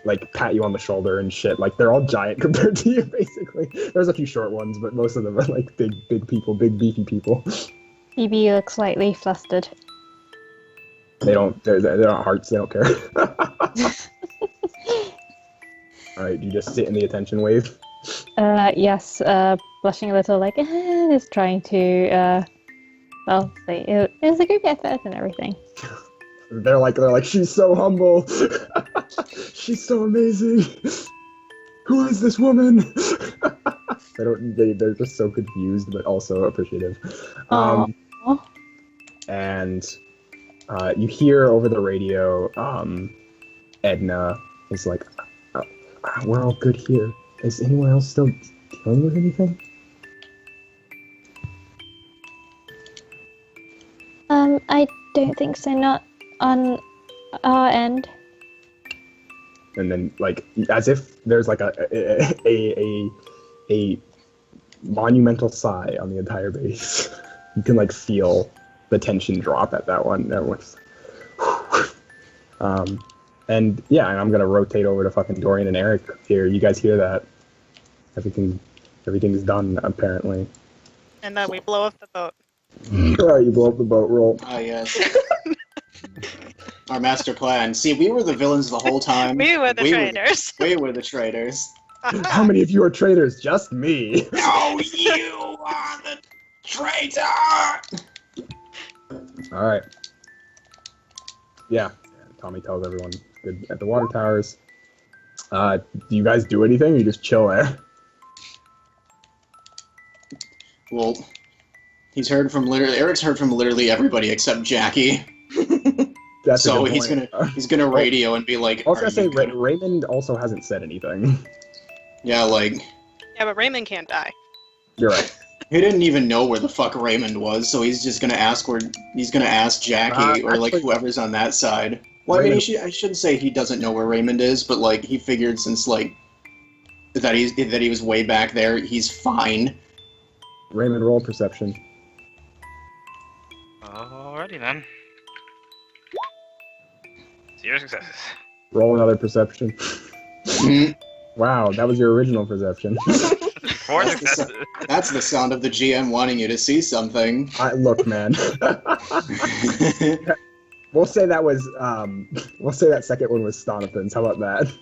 like pat you on the shoulder and shit. Like they're all giant compared to you, basically. There's a few short ones, but most of them are like big people, big beefy people. Phoebe looks slightly flustered. They're not hearts. They don't care. All right, you just sit in the attention wave. Yes, blushing a little, like just trying to. Well, say it was a group effort and everything. They're like she's so humble. She's so amazing. Who is this woman? They're just so confused, but also appreciative. Aw. And you hear over the radio, Edna is like, "We're all good here. Is anyone else still dealing with anything?" I don't think so. Not on our end. And then, like, as if there's like a monumental sigh on the entire base. You can like feel the tension drop at that one. Everyone's and yeah, and I'm gonna rotate over to fucking Dorian and Eric here. You guys hear that? Everything's done apparently. And then we blow up the boat. Alright, you blow up the boat. Roll. Ah, yes. Our master plan. See, we were the villains the whole time. We were the traitors. We were the traitors. How many of you are traitors? Just me. No, you are the traitor! Alright. Yeah. Tommy tells everyone good at the water towers. Do you guys do anything or you just chill there? Well, Eric's heard from literally everybody except Jackie. That's so a good point. he's gonna radio and be like, I was gonna say "Are you good?" Raymond also hasn't said anything. Yeah, like, Yeah, but Raymond can't die. You're right. he didn't even know where the fuck Raymond was, so he's just gonna ask Jackie or like actually- whoever's on that side. Well, I mean, I shouldn't say he doesn't know where Raymond is, but like he figured since like that he was way back there, he's fine. Raymond, roll perception. Alrighty then. 0 successes. Roll another perception. Mhm. Wow, that was your original perception. 4 successes. That's the sound of the GM wanting you to see something. Look, man. We'll say that was we'll say that second one was Stonathan's. How about that?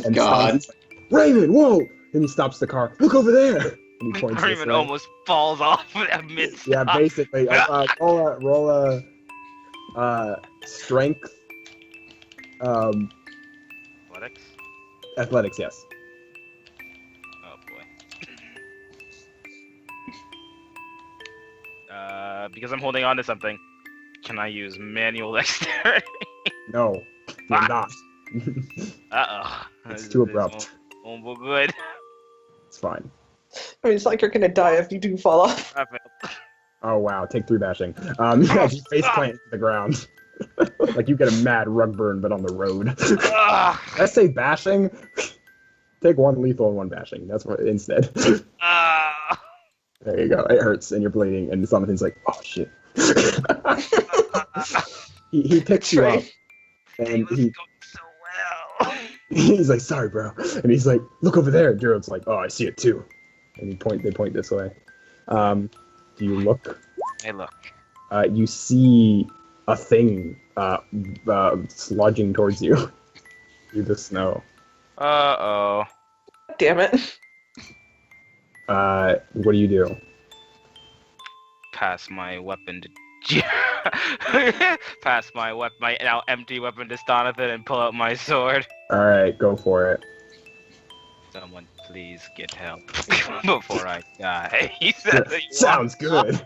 And God. Stonathan's like, Raymond, whoa! And he stops the car. Look over there! And he points this Raymond way. almost falls off mid Yeah, basically. Roll a strength. Athletics? Athletics, yes. Oh boy. Because I'm holding on to something, can I use manual dexterity? No, you're not. Uh-oh. It's too abrupt. Won't go good. It's fine. I mean, it's not like you're gonna die if you do fall off. I failed. Oh wow, take 3 bashing. Yeah, just face plant to the ground. Like you get a mad rug burn, but on the road. Ugh. Let's say bashing. Take 1 lethal and 1 bashing. That's what instead. There you go. It hurts and you're bleeding, and Jonathan's like, "Oh shit." he picks you up, It and was he going so well. he's like, "Sorry, bro," and he's like, "Look over there." Gerald's like, "Oh, I see it too," and they point this way. Do you look? Hey, look. You see a thing sludging towards you through the snow. Uh-oh. Damn it. What do you do? Pass my weapon to... Pass my now empty weapon to Stonathan and pull out my sword. Alright, go for it. Someone please get help before I die. He said that you Sounds good.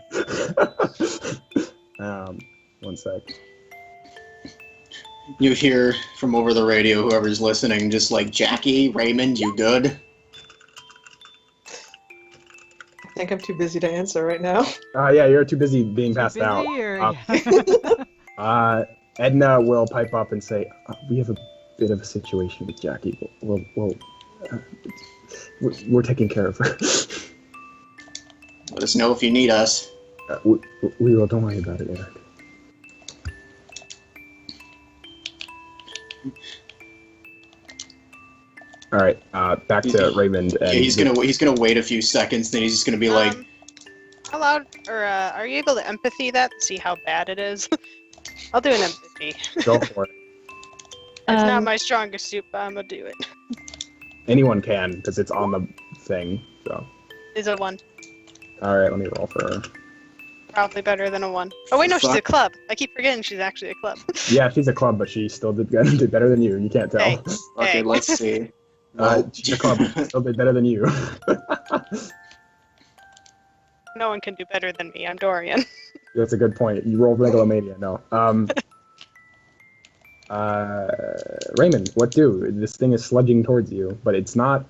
1 sec. You hear from over the radio, whoever's listening, just like, Jackie, Raymond, you good? I think I'm too busy to answer right now. Yeah, you're too busy being passed Busy out. or- Edna will pipe up and say, "We have a bit of a situation with Jackie. We're taking care of her. Let us know if you need us. We will. Don't worry about it, Eric." All right, back to Raymond. And Yeah, he's gonna wait a few seconds, then he's just gonna be like, How loud, or are you able to empathy that to see how bad it is? I'll do an empathy. Go for it. It's not my strongest suit, but I'm gonna do it. Anyone can, because it's on the thing. So. Is a 1. All right, let me roll for her. Probably better than a 1. Oh wait, no, she's a Fuck. club. I keep forgetting she's actually a club. Yeah, she's a club, but she still did better than you. You can't tell. Hey. okay, Hey. let's see. She's a club, but she still did better than you. No one can do better than me. I'm Dorian. That's a good point. You rolled megalomania. No. Raymond, what do? This thing is sludging towards you, but it's not.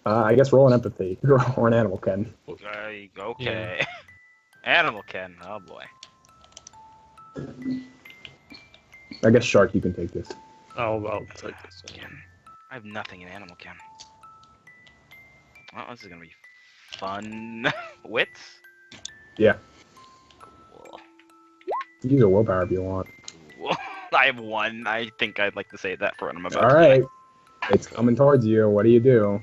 I guess roll an empathy or an animal can. Okay. Yeah. Animal Ken. Oh boy. I guess Shark, you can take this. I'll take this. Ken. I have nothing in Animal Ken. Well, this is gonna be fun. Wits? Yeah. Cool. You can use a willpower if you want. Cool. I have one. I think I'd like to say that for what I'm about All to right. It's coming towards you. What do you do?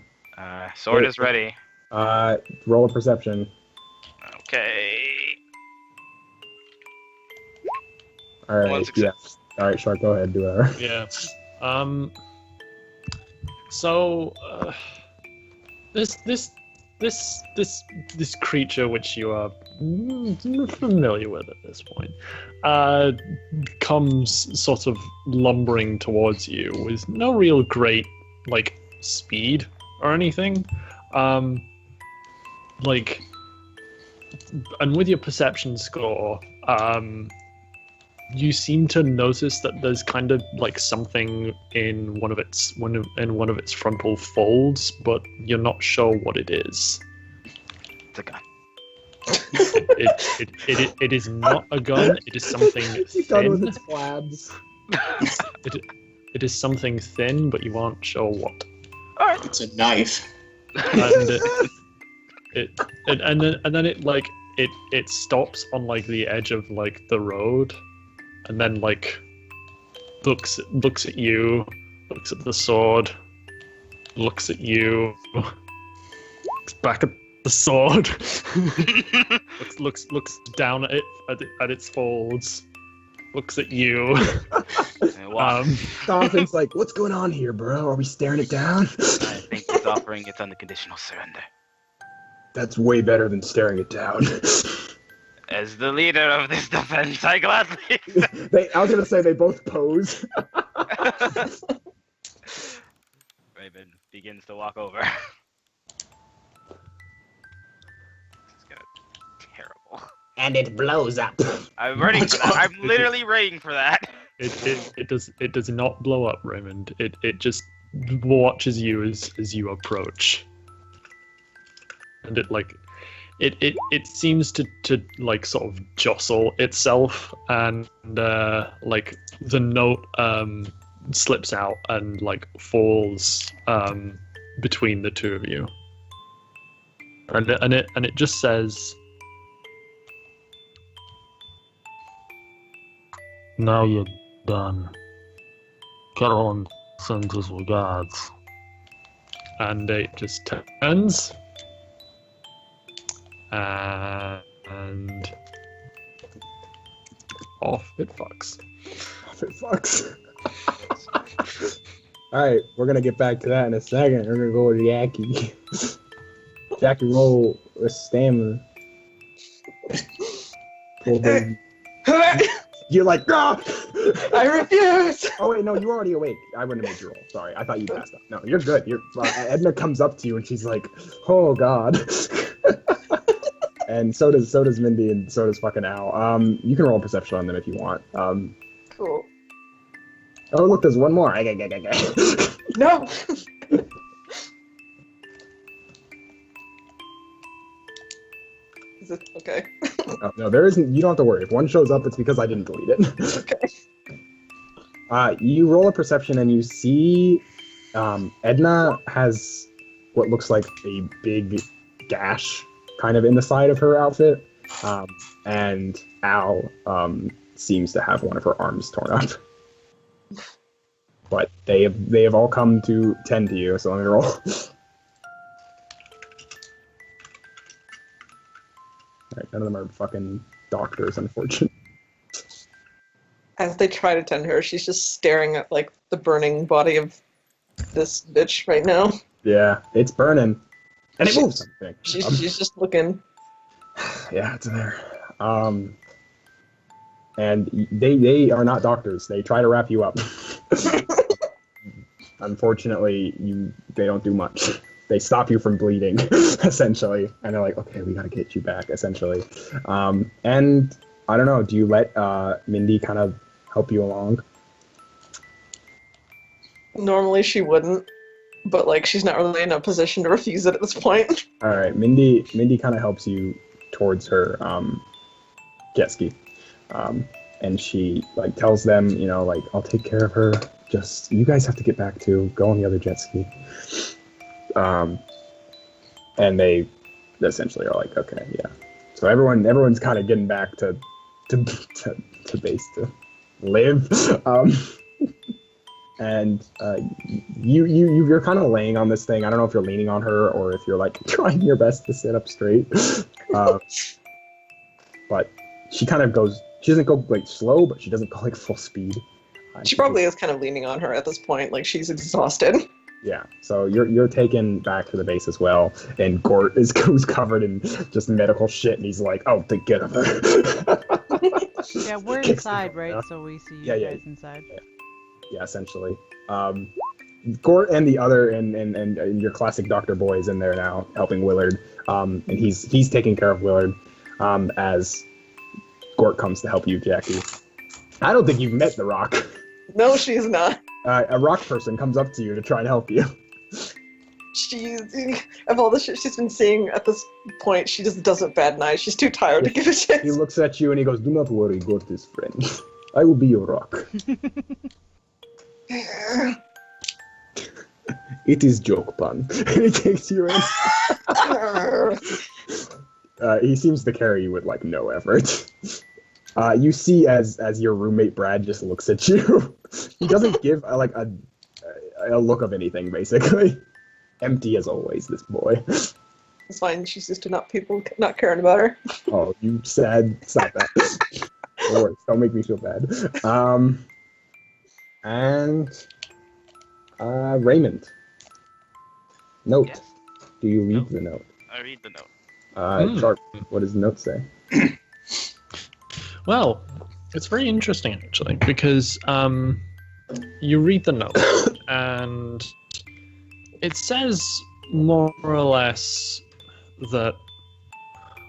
Sword is ready. Roll a perception. Okay. All right. One success. Yeah. All right, Shark. Go ahead. Do whatever. Yeah. So this creature, which you are familiar with at this point, comes sort of lumbering towards you with no real great like speed or anything. And with your perception score, you seem to notice that there's kind of like something in one of its frontal folds, but you're not sure what it is. It's a gun. It is not a gun. It is something Gun with thin. its flabs. It is something thin, but you aren't sure what. It's a knife. And then it stops on like the edge of like the road, and then like looks at you, looks at the sword, looks at you, looks back at the sword, looks down at it at its folds, looks at you. Donovan's like, "What's going on here, bro? Are we staring it down?" I think it's offering its unconditional surrender. That's way better than staring it down. As the leader of this defense, I gladly. I was gonna say they both pose. Raven begins to walk over. This is gonna be terrible. And it blows up. I'm ready for that. I'm literally waiting for that. It does not blow up, Raymond. It just watches you as you approach, and it seems to like sort of jostle itself, and like the note slips out and like falls between the two of you, and it just says, "Now you're done. Carolyn sends his regards." And it just turns. And off it fucks. Off it fucks. Alright, we're gonna get back to that in a second. We're gonna go with Jackie. Jackie, roll with stamina. You're like, ah! I refuse! Oh wait, no, you're already awake. I wouldn't have made you roll. Sorry, I thought you passed up. No, you're good. Edna comes up to you and she's like, "Oh God." And so does Mindy, and so does fucking Al. You can roll perception on them if you want. Cool. Oh look, there's one more. No! Is it okay? No, there isn't. You don't have to worry. If one shows up, it's because I didn't delete it. Okay. You roll a perception and you see Edna has what looks like a big gash kind of in the side of her outfit, and Al seems to have one of her arms torn up. But they have all come to tend to you, so let me roll. Alright, none of them are fucking doctors, unfortunately. As they try to tend her, she's just staring at like the burning body of this bitch right now. Yeah, it's burning. And it moves something. She's just looking. Yeah, it's in there. And they are not doctors. They try to wrap you up. Unfortunately, they don't do much. they stop you from bleeding, essentially, and they're like, okay, we gotta get you back, essentially. And I don't know, do you let Mindy kind of help you along? Normally she wouldn't, but like she's not really in a position to refuse it at this point. All right, Mindy kind of helps you towards her jet ski, and she like tells them, you know, like, I'll take care of her. Just you guys have to get back to go on the other jet ski. And they essentially are like, okay, yeah. So everyone's kind of getting back to base to live. And you're kind of laying on this thing. I don't know if you're leaning on her or if you're like trying your best to sit up straight. But she kind of goes. She doesn't go like slow, but she doesn't go like full speed. She probably is kind of leaning on her at this point. Like she's exhausted. Yeah. So you're taken back to the base as well, and Gort who's covered in just medical shit, and he's like, "Oh, take care of her." Yeah, we're inside, right? So we see you guys inside. Yeah, essentially. Gort and the other and your classic Dr. Boy is in there now helping Willard. And he's taking care of Willard as Gort comes to help you, Jackie. I don't think you've met the Rock. No, she's not. A rock person comes up to you to try and help you. She's of all the shit she's been seeing at this point, she just doesn't bat an eye. She's too tired to give a shit. He looks at you and he goes, "Do not worry, Gort is friend. I will be your rock." It is joke pun. He takes you in. He seems to carry you with like no effort. You see as your roommate Brad just looks at you. He doesn't give like a look of anything, basically. Empty as always, this boy. It's fine. She's just people not caring about her. Oh, you sad. Stop that. Don't worry, don't make me feel bad. And Raymond. Note. Yes. Do you read the note? I read the note. Sharp. What does the note say? Well, it's very interesting actually because you read the note and it says more or less that.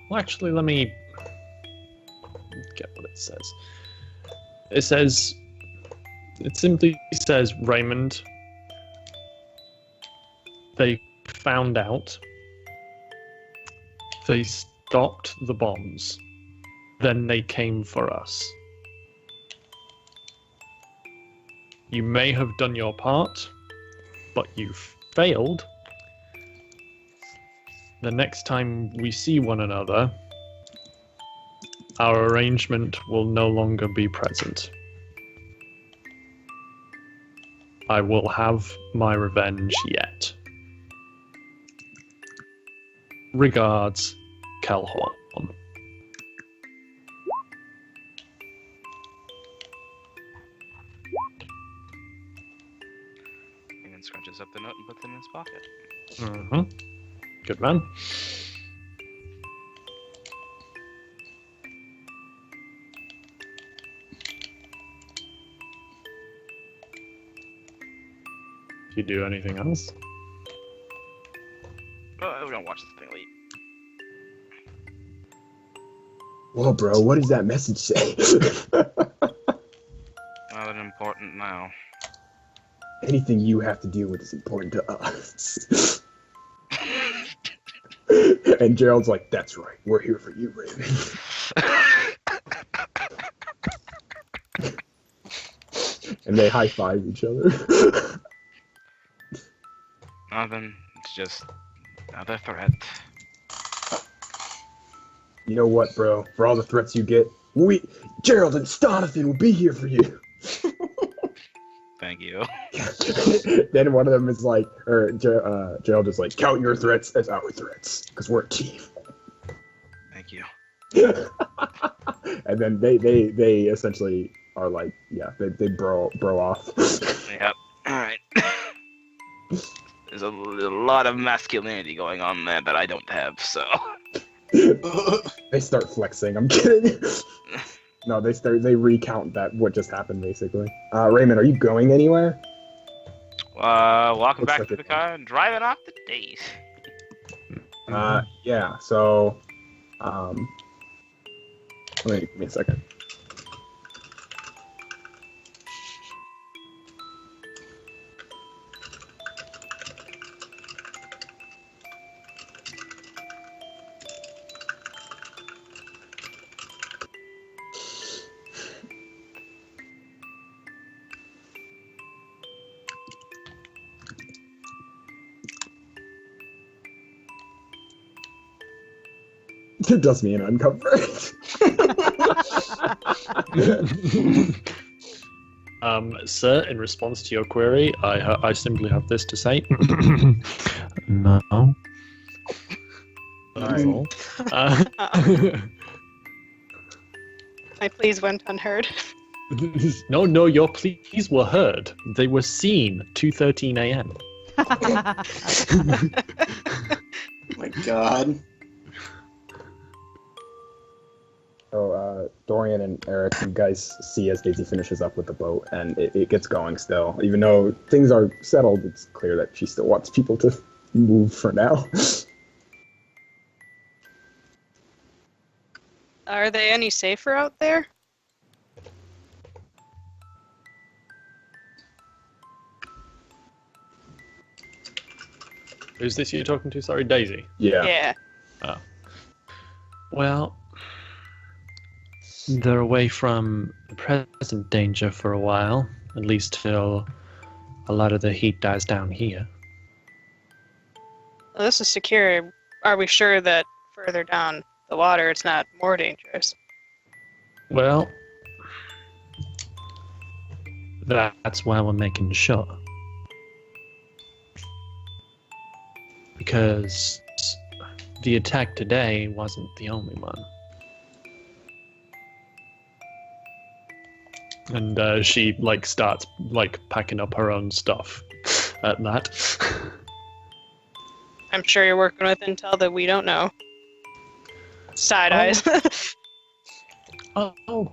Well, actually, let me get what it says. It simply says, Raymond, they found out, they stopped the bombs, then they came for us. You may have done your part, but you failed. The next time we see one another, our arrangement will no longer be present. I will have my revenge yet. Regards, Calhoun. And then scrunches up the note and puts it in his pocket. Mm-hmm. Good man. Do you do anything else? Oh, we're gonna watch this thing leave. Whoa, bro, what does that message say? Not important now. Anything you have to deal with is important to us. And Gerald's like, that's right, we're here for you, Raven. And they high-five each other. Nothing. It's just another threat. You know what, bro? For all the threats you get, Gerald and Stonathan will be here for you. Thank you. Then one of them is like, or Gerald is like, count your threats as our threats, because we're a team. Thank you. And then they essentially are like, yeah, they bro off. Yep. Alright. There's a lot of masculinity going on there that I don't have, so. They start flexing. I'm kidding. No, they recount what just happened, basically. Raymond, are you going anywhere? Walking Looks back like to the it- car and driving off the days. Yeah. So, wait, give me a second. It does me an uncover. Sir, in response to your query, I simply have this to say. No. That's all. My pleas went unheard. No, your pleas were heard. They were seen 2:13 a.m. Oh my god. So, Dorian and Eric, you guys see as Daisy finishes up with the boat, and it gets going still. Even though things are settled, it's clear that she still wants people to move for now. Are they any safer out there? Who's this you're talking to? Sorry, Daisy. Yeah. Well, they're away from present danger for a while, at least till a lot of the heat dies down here. Well, this is secure. Are we sure that further down the water it's not more dangerous? Well, that's why we're making sure. Because the attack today wasn't the only one. And she starts packing up her own stuff at that. I'm sure you're working with intel that we don't know. Side eyes. Oh,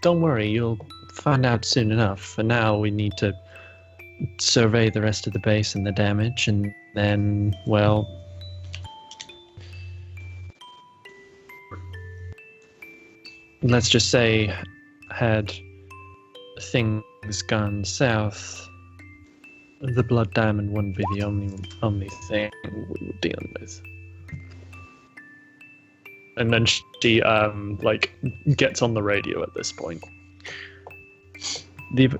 don't worry, you'll find out soon enough. For now, we need to survey the rest of the base and the damage, and then, well, let's just say, had things gone south, the Blood Diamond wouldn't be the only thing we were dealing with. And then she gets on the radio at this point. The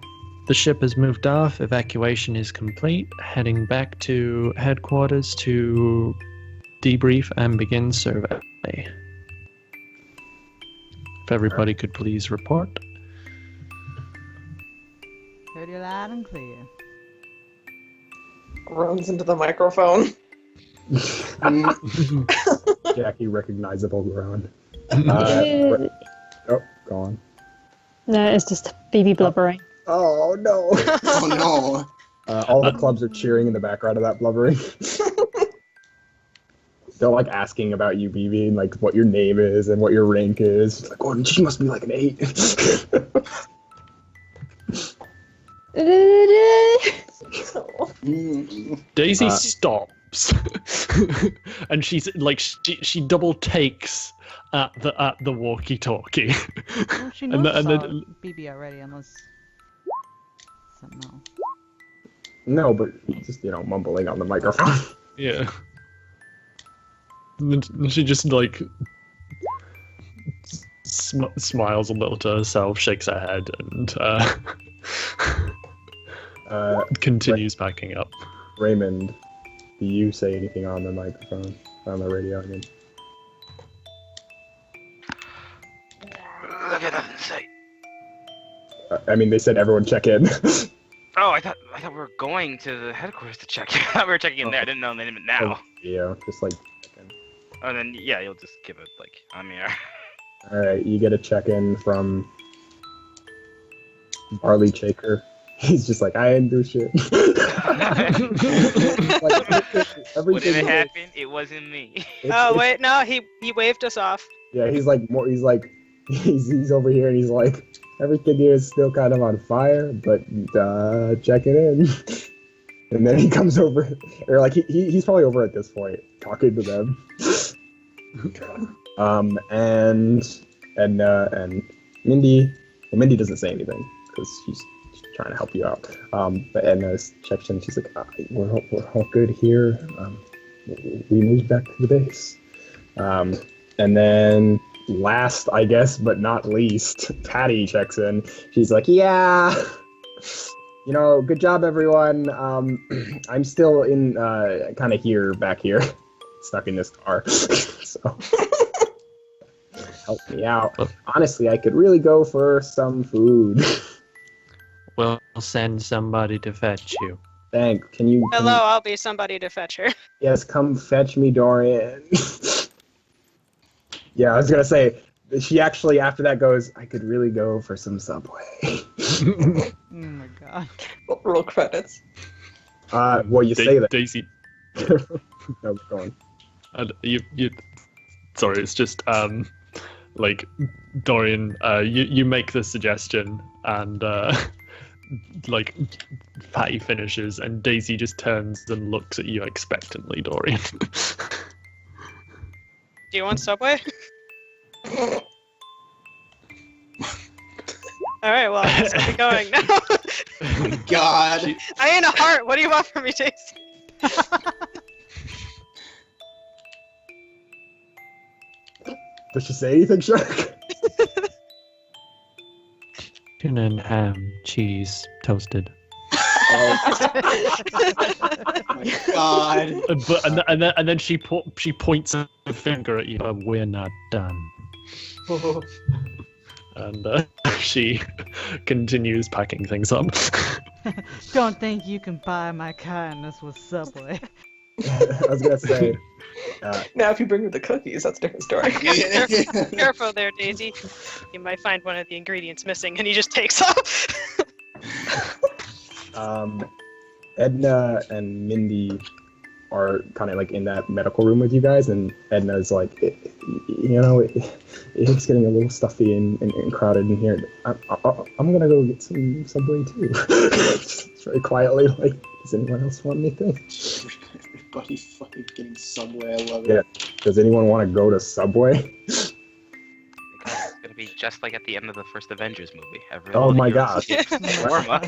ship has moved off, evacuation is complete, heading back to headquarters to debrief and begin survey. If everybody could please report. Heard you loud and clear. Groans into the microphone. Jackie, recognizable groan. No, Oh, go on. it's just baby blubbering. Oh, no. Oh no. All the clubs are cheering in the background of that blubbering. They're asking about you, BB, and what your name is and what your rank is. It's Gordon, she must be like an 8. Daisy stops, and she's she double takes at the walkie-talkie. Well, she And knows the- and saw the- BB already, unless something else. No, but just, mumbling on the microphone. Yeah. And then she just smiles a little to herself, shakes her head, and continues packing up. Raymond, do you say anything on the microphone? On the radio, I mean. Look at nothing to say. I mean, they said everyone check in. Oh, I thought we were going to the headquarters to check. I thought we were checking in there. I didn't know they didn't now. Yeah, just check in. Oh, then yeah, you'll just give it I'm here. Alright, you get a check-in from Barley Shaker. He's just I didn't do shit. What did it happen? It wasn't me. Oh wait, no, he waved us off. Yeah, he's he's over here and he's everything here is still kind of on fire, but checking in. And then he comes over, or like he's probably over at this point, talking to them. And Mindy, well, Mindy doesn't say anything because she's trying to help you out. But Edna checks in. She's like, we're all good here. We moved back to the base. And then last, I guess, but not least, Patty checks in. She's like, yeah. Good job, everyone. I'm still in, kind of back here, stuck in this car. So, help me out. Honestly, I could really go for some food. We'll send somebody to fetch you. Can Hello, I'll be somebody to fetch her. Yes, come fetch me, Dorian. Yeah, I was gonna say, she actually, after that, goes, I could really go for some Subway. Oh my god. Roll credits. Well, you say that. Daisy. No, go on. And you. Sorry, it's just like Dorian. You make the suggestion, and like Patty finishes, and Daisy just turns and looks at you expectantly, Dorian. Do you want Subway? Alright, well, I guess I'll be going now. Oh my god. I ain't a heart. What do you want from me, Daisy? Does she say anything, Shark? Tuna and ham, cheese, toasted. Oh my god. And then she points a finger at you. But we're not done. And she continues packing things up. Don't think you can buy my kindness with Subway. I was gonna say. Now, if you bring her the cookies, that's a different story. Careful there, Daisy. You might find one of the ingredients missing, and he just takes off. Edna and Mindy are kind of like in that medical room with you guys, and Edna's like, it's getting a little stuffy and crowded in here. I'm gonna go get some Subway too. Just very quietly, like, does anyone else want anything? Everybody fucking getting Subway. I love Yeah. it. Does anyone want to go to Subway? It's gonna be just like at the end of the first Avengers movie. Oh my god. Warm up.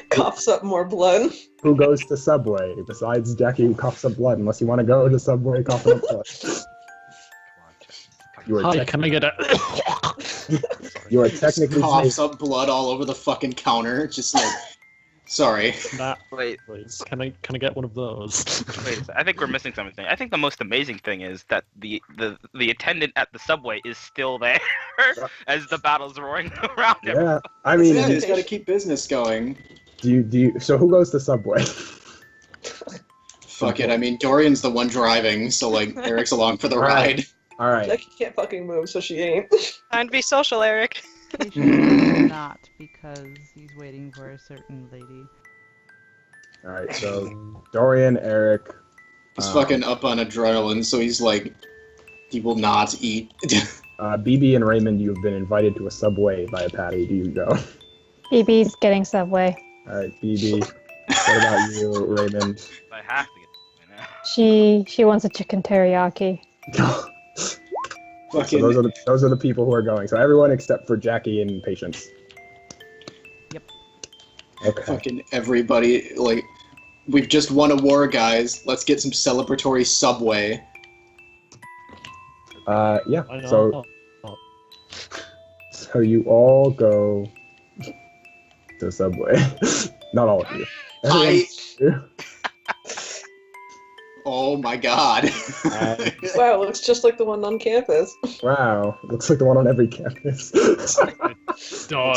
Coughs up more blood. Who goes to Subway besides Jackie, who coughs up blood? Unless you want to go to Subway coughing up blood. You are, Hi, can I get a? you are technically Coughs safe. up blood all over the fucking counter. Just like, sorry. That, Wait, please. Can I get one of those? wait. I think we're missing something. I think the most amazing thing is that the attendant at the subway is still there as the battle's roaring around him. Yeah, I mean, Yeah, he's got to keep business going. do you? So who goes to Subway? Fuck it. I mean, Dorian's the one driving, so like Eric's along for the ride. All right. Jackie can't fucking move, so she ain't. Time to be social, Eric. He should not, because he's waiting for a certain lady. All right. So Dorian, Eric. He's fucking up on adrenaline, so he's like, he will not eat. BB and Raymond, you have been invited to a Subway by Patty. Do you go? BB's getting Subway. All right, BB. What about you, Raymond? I have to get Subway now. She wants a chicken teriyaki. So Fucking, those are the people who are going. So everyone except for Jackie and Patience. Yep. Okay. fucking everybody, like, we've just won a war, guys. Let's get some celebratory Subway. Yeah. I know. So you all go to Subway. Not all of you. Everyone- Oh my god. Wow, it looks just like the one on campus. Wow, looks like the one on every campus. It does.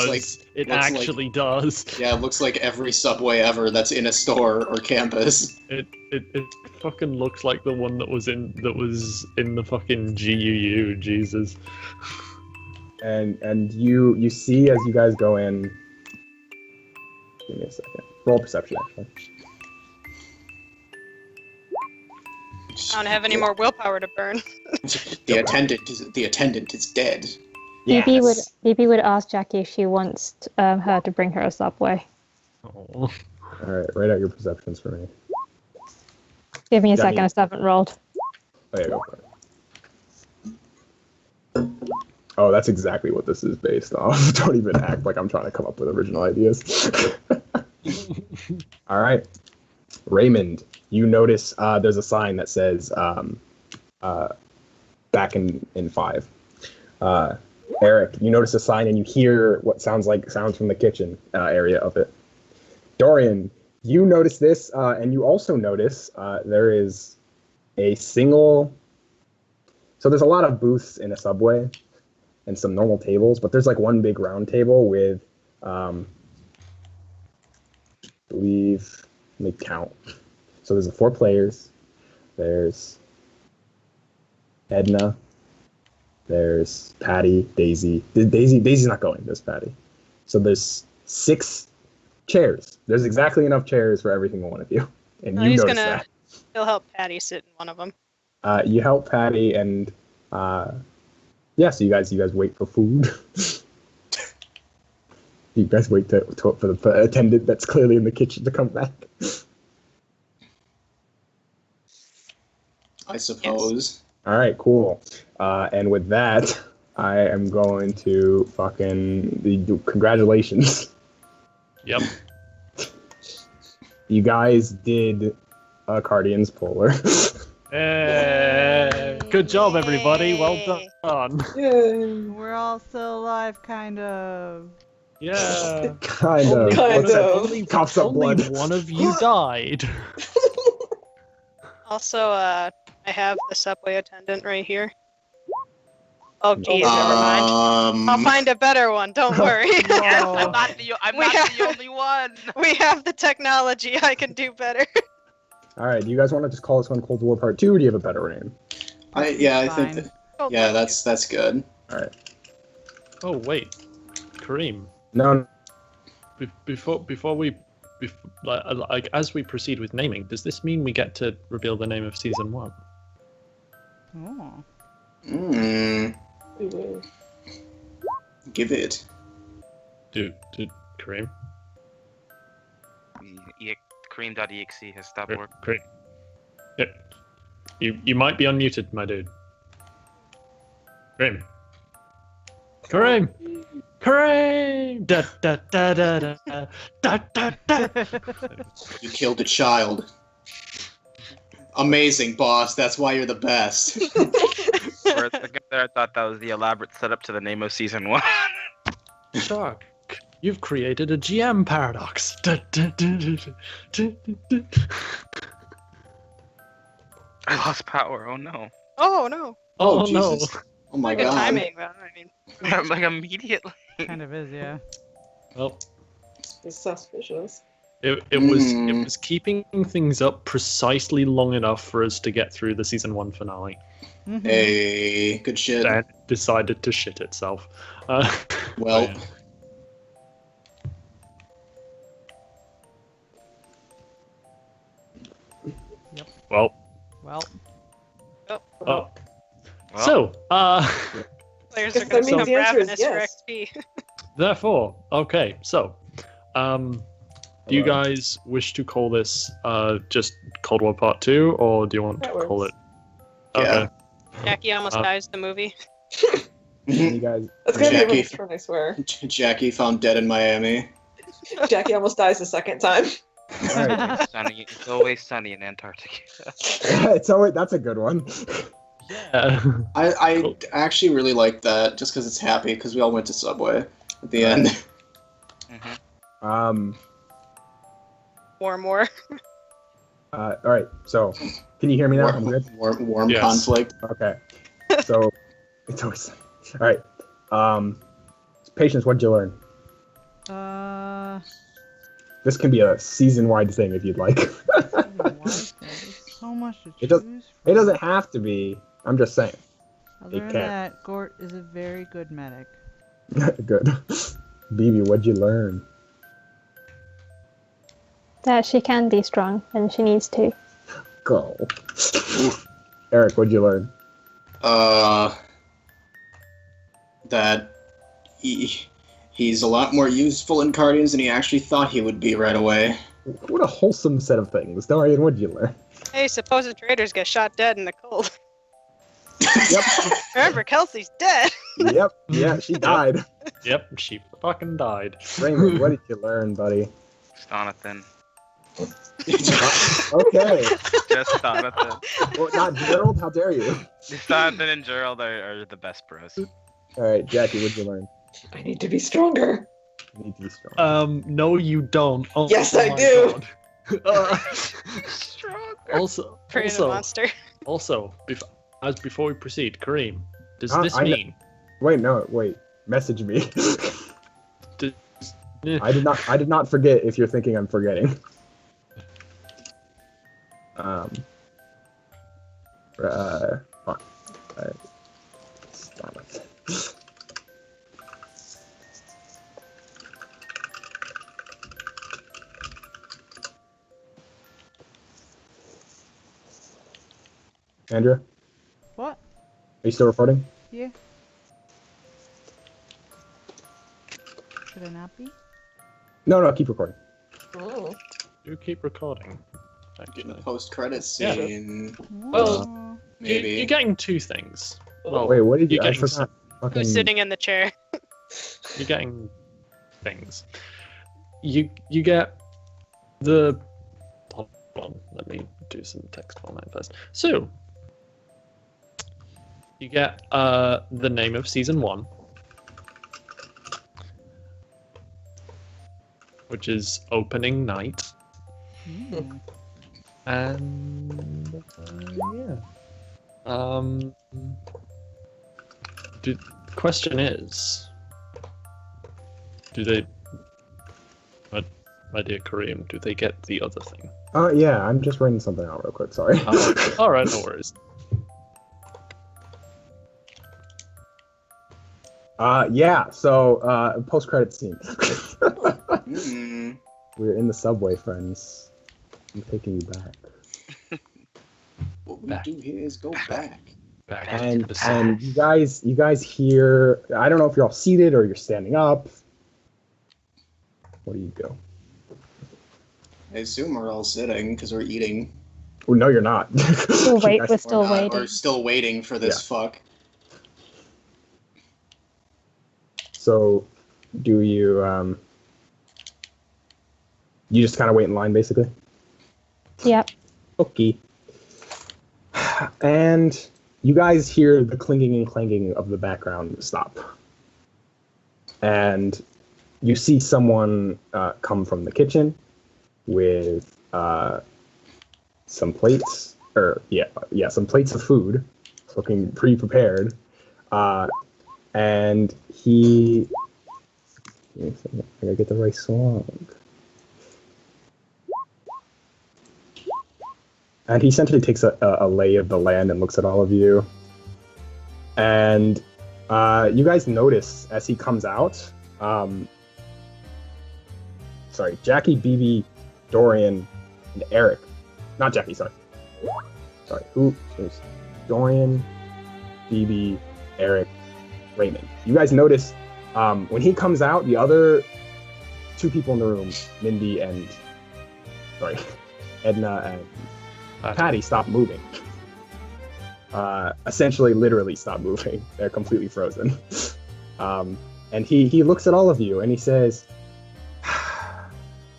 like- it looks like- actually does. Yeah, it looks like every Subway ever that's in a store or campus. It fucking looks like the one that was in the fucking GUU. Jesus. and you see as you guys go in. Give me a second. Roll perception, actually. I don't have any more willpower to burn. The attendant is dead. BB would ask Jackie if she wants her to bring her a Subway. Oh. Alright, write out your perceptions for me. Give me a Danny. second, I still haven't rolled. Oh, yeah, go for it. Oh, that's exactly what this is based off. Don't even act like I'm trying to come up with original ideas. Alright. Raymond, you notice there's a sign that says back in 5. Eric, you notice a sign and you hear what sounds like sounds from the kitchen area of it. Dorian, you notice this, and you also notice there is a single. So there's a lot of booths in a subway and some normal tables, but there's like one big round table with, I believe, let me count. So there's 4 players. There's Edna. There's Patty, Daisy. Daisy's not going. There's Patty. So there's 6 chairs. There's exactly enough chairs for every single one of you, and you notice that. He'll help Patty sit in one of them. You help Patty, and yeah. So you guys wait for food. You guys wait for the attendant that's clearly in the kitchen to come back. I suppose. All right, cool. And with that, I am going to fucking congratulations. Yep. You guys did a Guardians Polar. Hey, good job, everybody. Well done. Yay. We're all still alive, kind of. Yeah. Kind of. Kind What's that? of. Coughs up Only blood. one of you died. Also, I have the subway attendant right here. Oh, geez, never mind. I'll find a better one. Don't worry. Yes, I'm not the only one. We have the technology. I can do better. All right, do you guys want to just call this one Cold War Part 2, or do you have a better name? I think that, yeah, that's good. All right. Oh wait, Kareem. No. Before we, like as we proceed with naming, does this mean we get to reveal the name of season 1? Oh. Give it. Do Kareem? Cream.exe has stopped working. Great. Yeah. You might be unmuted, my dude. Kareem. Kareem! Kareem! Da da da da da da da da. You killed a child. Amazing, boss. That's why you're the best. For a second there, I thought that was the elaborate setup to the name of season 1. Shark, you've created a GM paradox. Da, da, da, da, da, da, da. I lost power. Oh no. Oh, no. Oh, Jesus. no. Oh my Good god. timing, though. I mean, Like immediately. Kind of is, yeah. Well, It's suspicious. it was keeping things up precisely long enough for us to get through the season 1 finale. Mhm. Hey, good shit. Then it decided to shit itself. Well, yeah. Well, Well, oh. So, players Guess are going that to means become the answer is ravenous yes. for XP. therefore, okay, so, do you guys wish to call this just Cold War Part 2, or do you want That to call works. it? Yeah. Okay. Jackie almost dies the movie. You guys. That's gonna be Jackie. everyone's turn, I swear. Jackie found dead in Miami. Jackie almost dies the second time. All right. It's always sunny in Antarctica. It's always, that's a good one. Yeah. I actually really like that, just because it's happy, because we all went to Subway at the end. Mm-hmm. More. All right. So, can you hear me now? I'm good. Warm Yes. conflict. Okay. So, it's always all right. Patience. What'd you learn? This can be a season-wide thing if you'd like. There's so much to choose It does- from. It doesn't have to be. I'm just saying. Other it than can. that, Gort is a very good medic. Good. BB, what'd you learn? That she can be strong when she needs to. Go. Eric, what'd you learn? That he's a lot more useful in Guardians than he actually thought he would be right away. What a wholesome set of things. Dorian, what did you learn? Hey, supposed traitors get shot dead in the cold. Yep. Remember, Kelsey's dead. Yep. Yeah, she died. Yep, she fucking died. Raymond, what did you learn, buddy? Jonathan. Okay. Just Jonathan. Well, not Gerald. How dare you? Jonathan and Gerald are the best bros. All right, Jackie, what did you learn? I need to be stronger. You need to be strong. No, you don't. Oh, Yes, I my do. God. Stronger. Also, Create a monster. before we proceed, Kareem, does this I kn- mean? Wait. Message me. Does, I did not forget. If you're thinking I'm forgetting. Fuck. Stop it. Andrea, What? are you still recording? Yeah. Should I not be? No, keep recording. Oh. you keep recording. Getting Actually, post-credit Yeah. scene. Well, Maybe. you're getting two things. Well, Wait, what did you? you're I getting forgot. Fucking... Who's sitting in the chair? You're getting things. You get the. Hold on, let me do some text format first. So you get the name of season 1, which is opening night, Mm. and the question is, do they? My dear Kareem, do they get the other thing? Yeah, I'm just writing something out real quick. Sorry. All right, no worries. Yeah. So, post-credit scene. Mm. We're in the subway, friends. I'm taking you back. What we Back. do here is go back. Back And to the you guys hear. I don't know if you're all seated or you're standing up. What do you go? I assume we're all sitting because we're eating. Oh, no, you're not. We'll wait. We're Or still not, waiting. We're still waiting for this fuck. So, do you you just kind of wait in line, basically? Yep. Okay. And you guys hear the clinging and clanging of the background stop. And you see someone come from the kitchen with some plates, some plates of food, looking pre-prepared. And he... I gotta get the right song. And he essentially takes a lay of the land and looks at all of you. And you guys notice as he comes out, Jackie, BB, Dorian, and Eric. Not Jackie, sorry. Who? There's Dorian, BB, Eric, Raymond. You guys notice when he comes out, the other two people in the room, Mindy and... Edna and Patty, stop moving. Essentially, literally stop moving. They're completely frozen. And he looks at all of you and he says,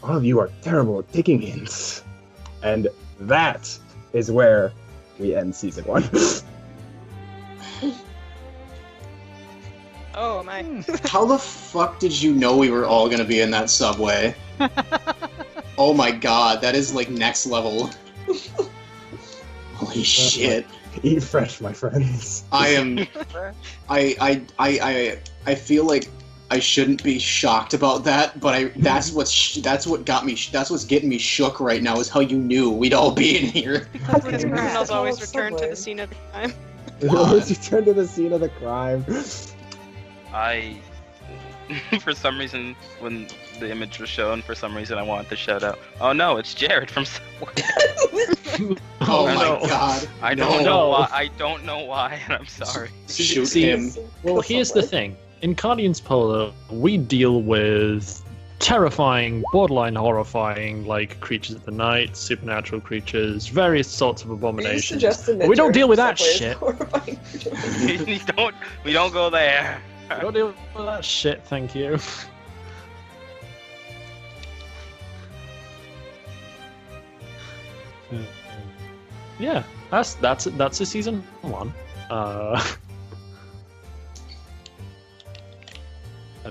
all of you are terrible at taking hints. And that is where we end season 1. Oh my. How the fuck did you know we were all gonna be in that subway? Oh my god, that is like next level. Holy shit. Eat fresh, my friends. I am. I feel like I shouldn't be shocked about that, but that's what's getting me shook right now is how you knew we'd all be in here. Because criminals always return to the scene of the crime. Always return to the scene of the crime. For some reason, when the image was shown, for some reason I wanted to shout out, "Oh no, it's Jared from Subway." Oh my no. god. I don't know why. I don't know why, and I'm sorry. Shoot him. Well, here's the thing. In Guardians Polo, we deal with terrifying, borderline horrifying, like creatures of the night, supernatural creatures, various sorts of abominations. But we don't deal with that shit. we don't go there. We don't deal with that shit, thank you. Yeah, that's a season 1. I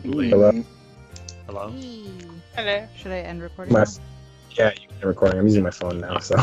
believe. Hello. Hello. Hey. Hello. Should I end recording? My, now? yeah, you can recording. I'm using my phone now, so.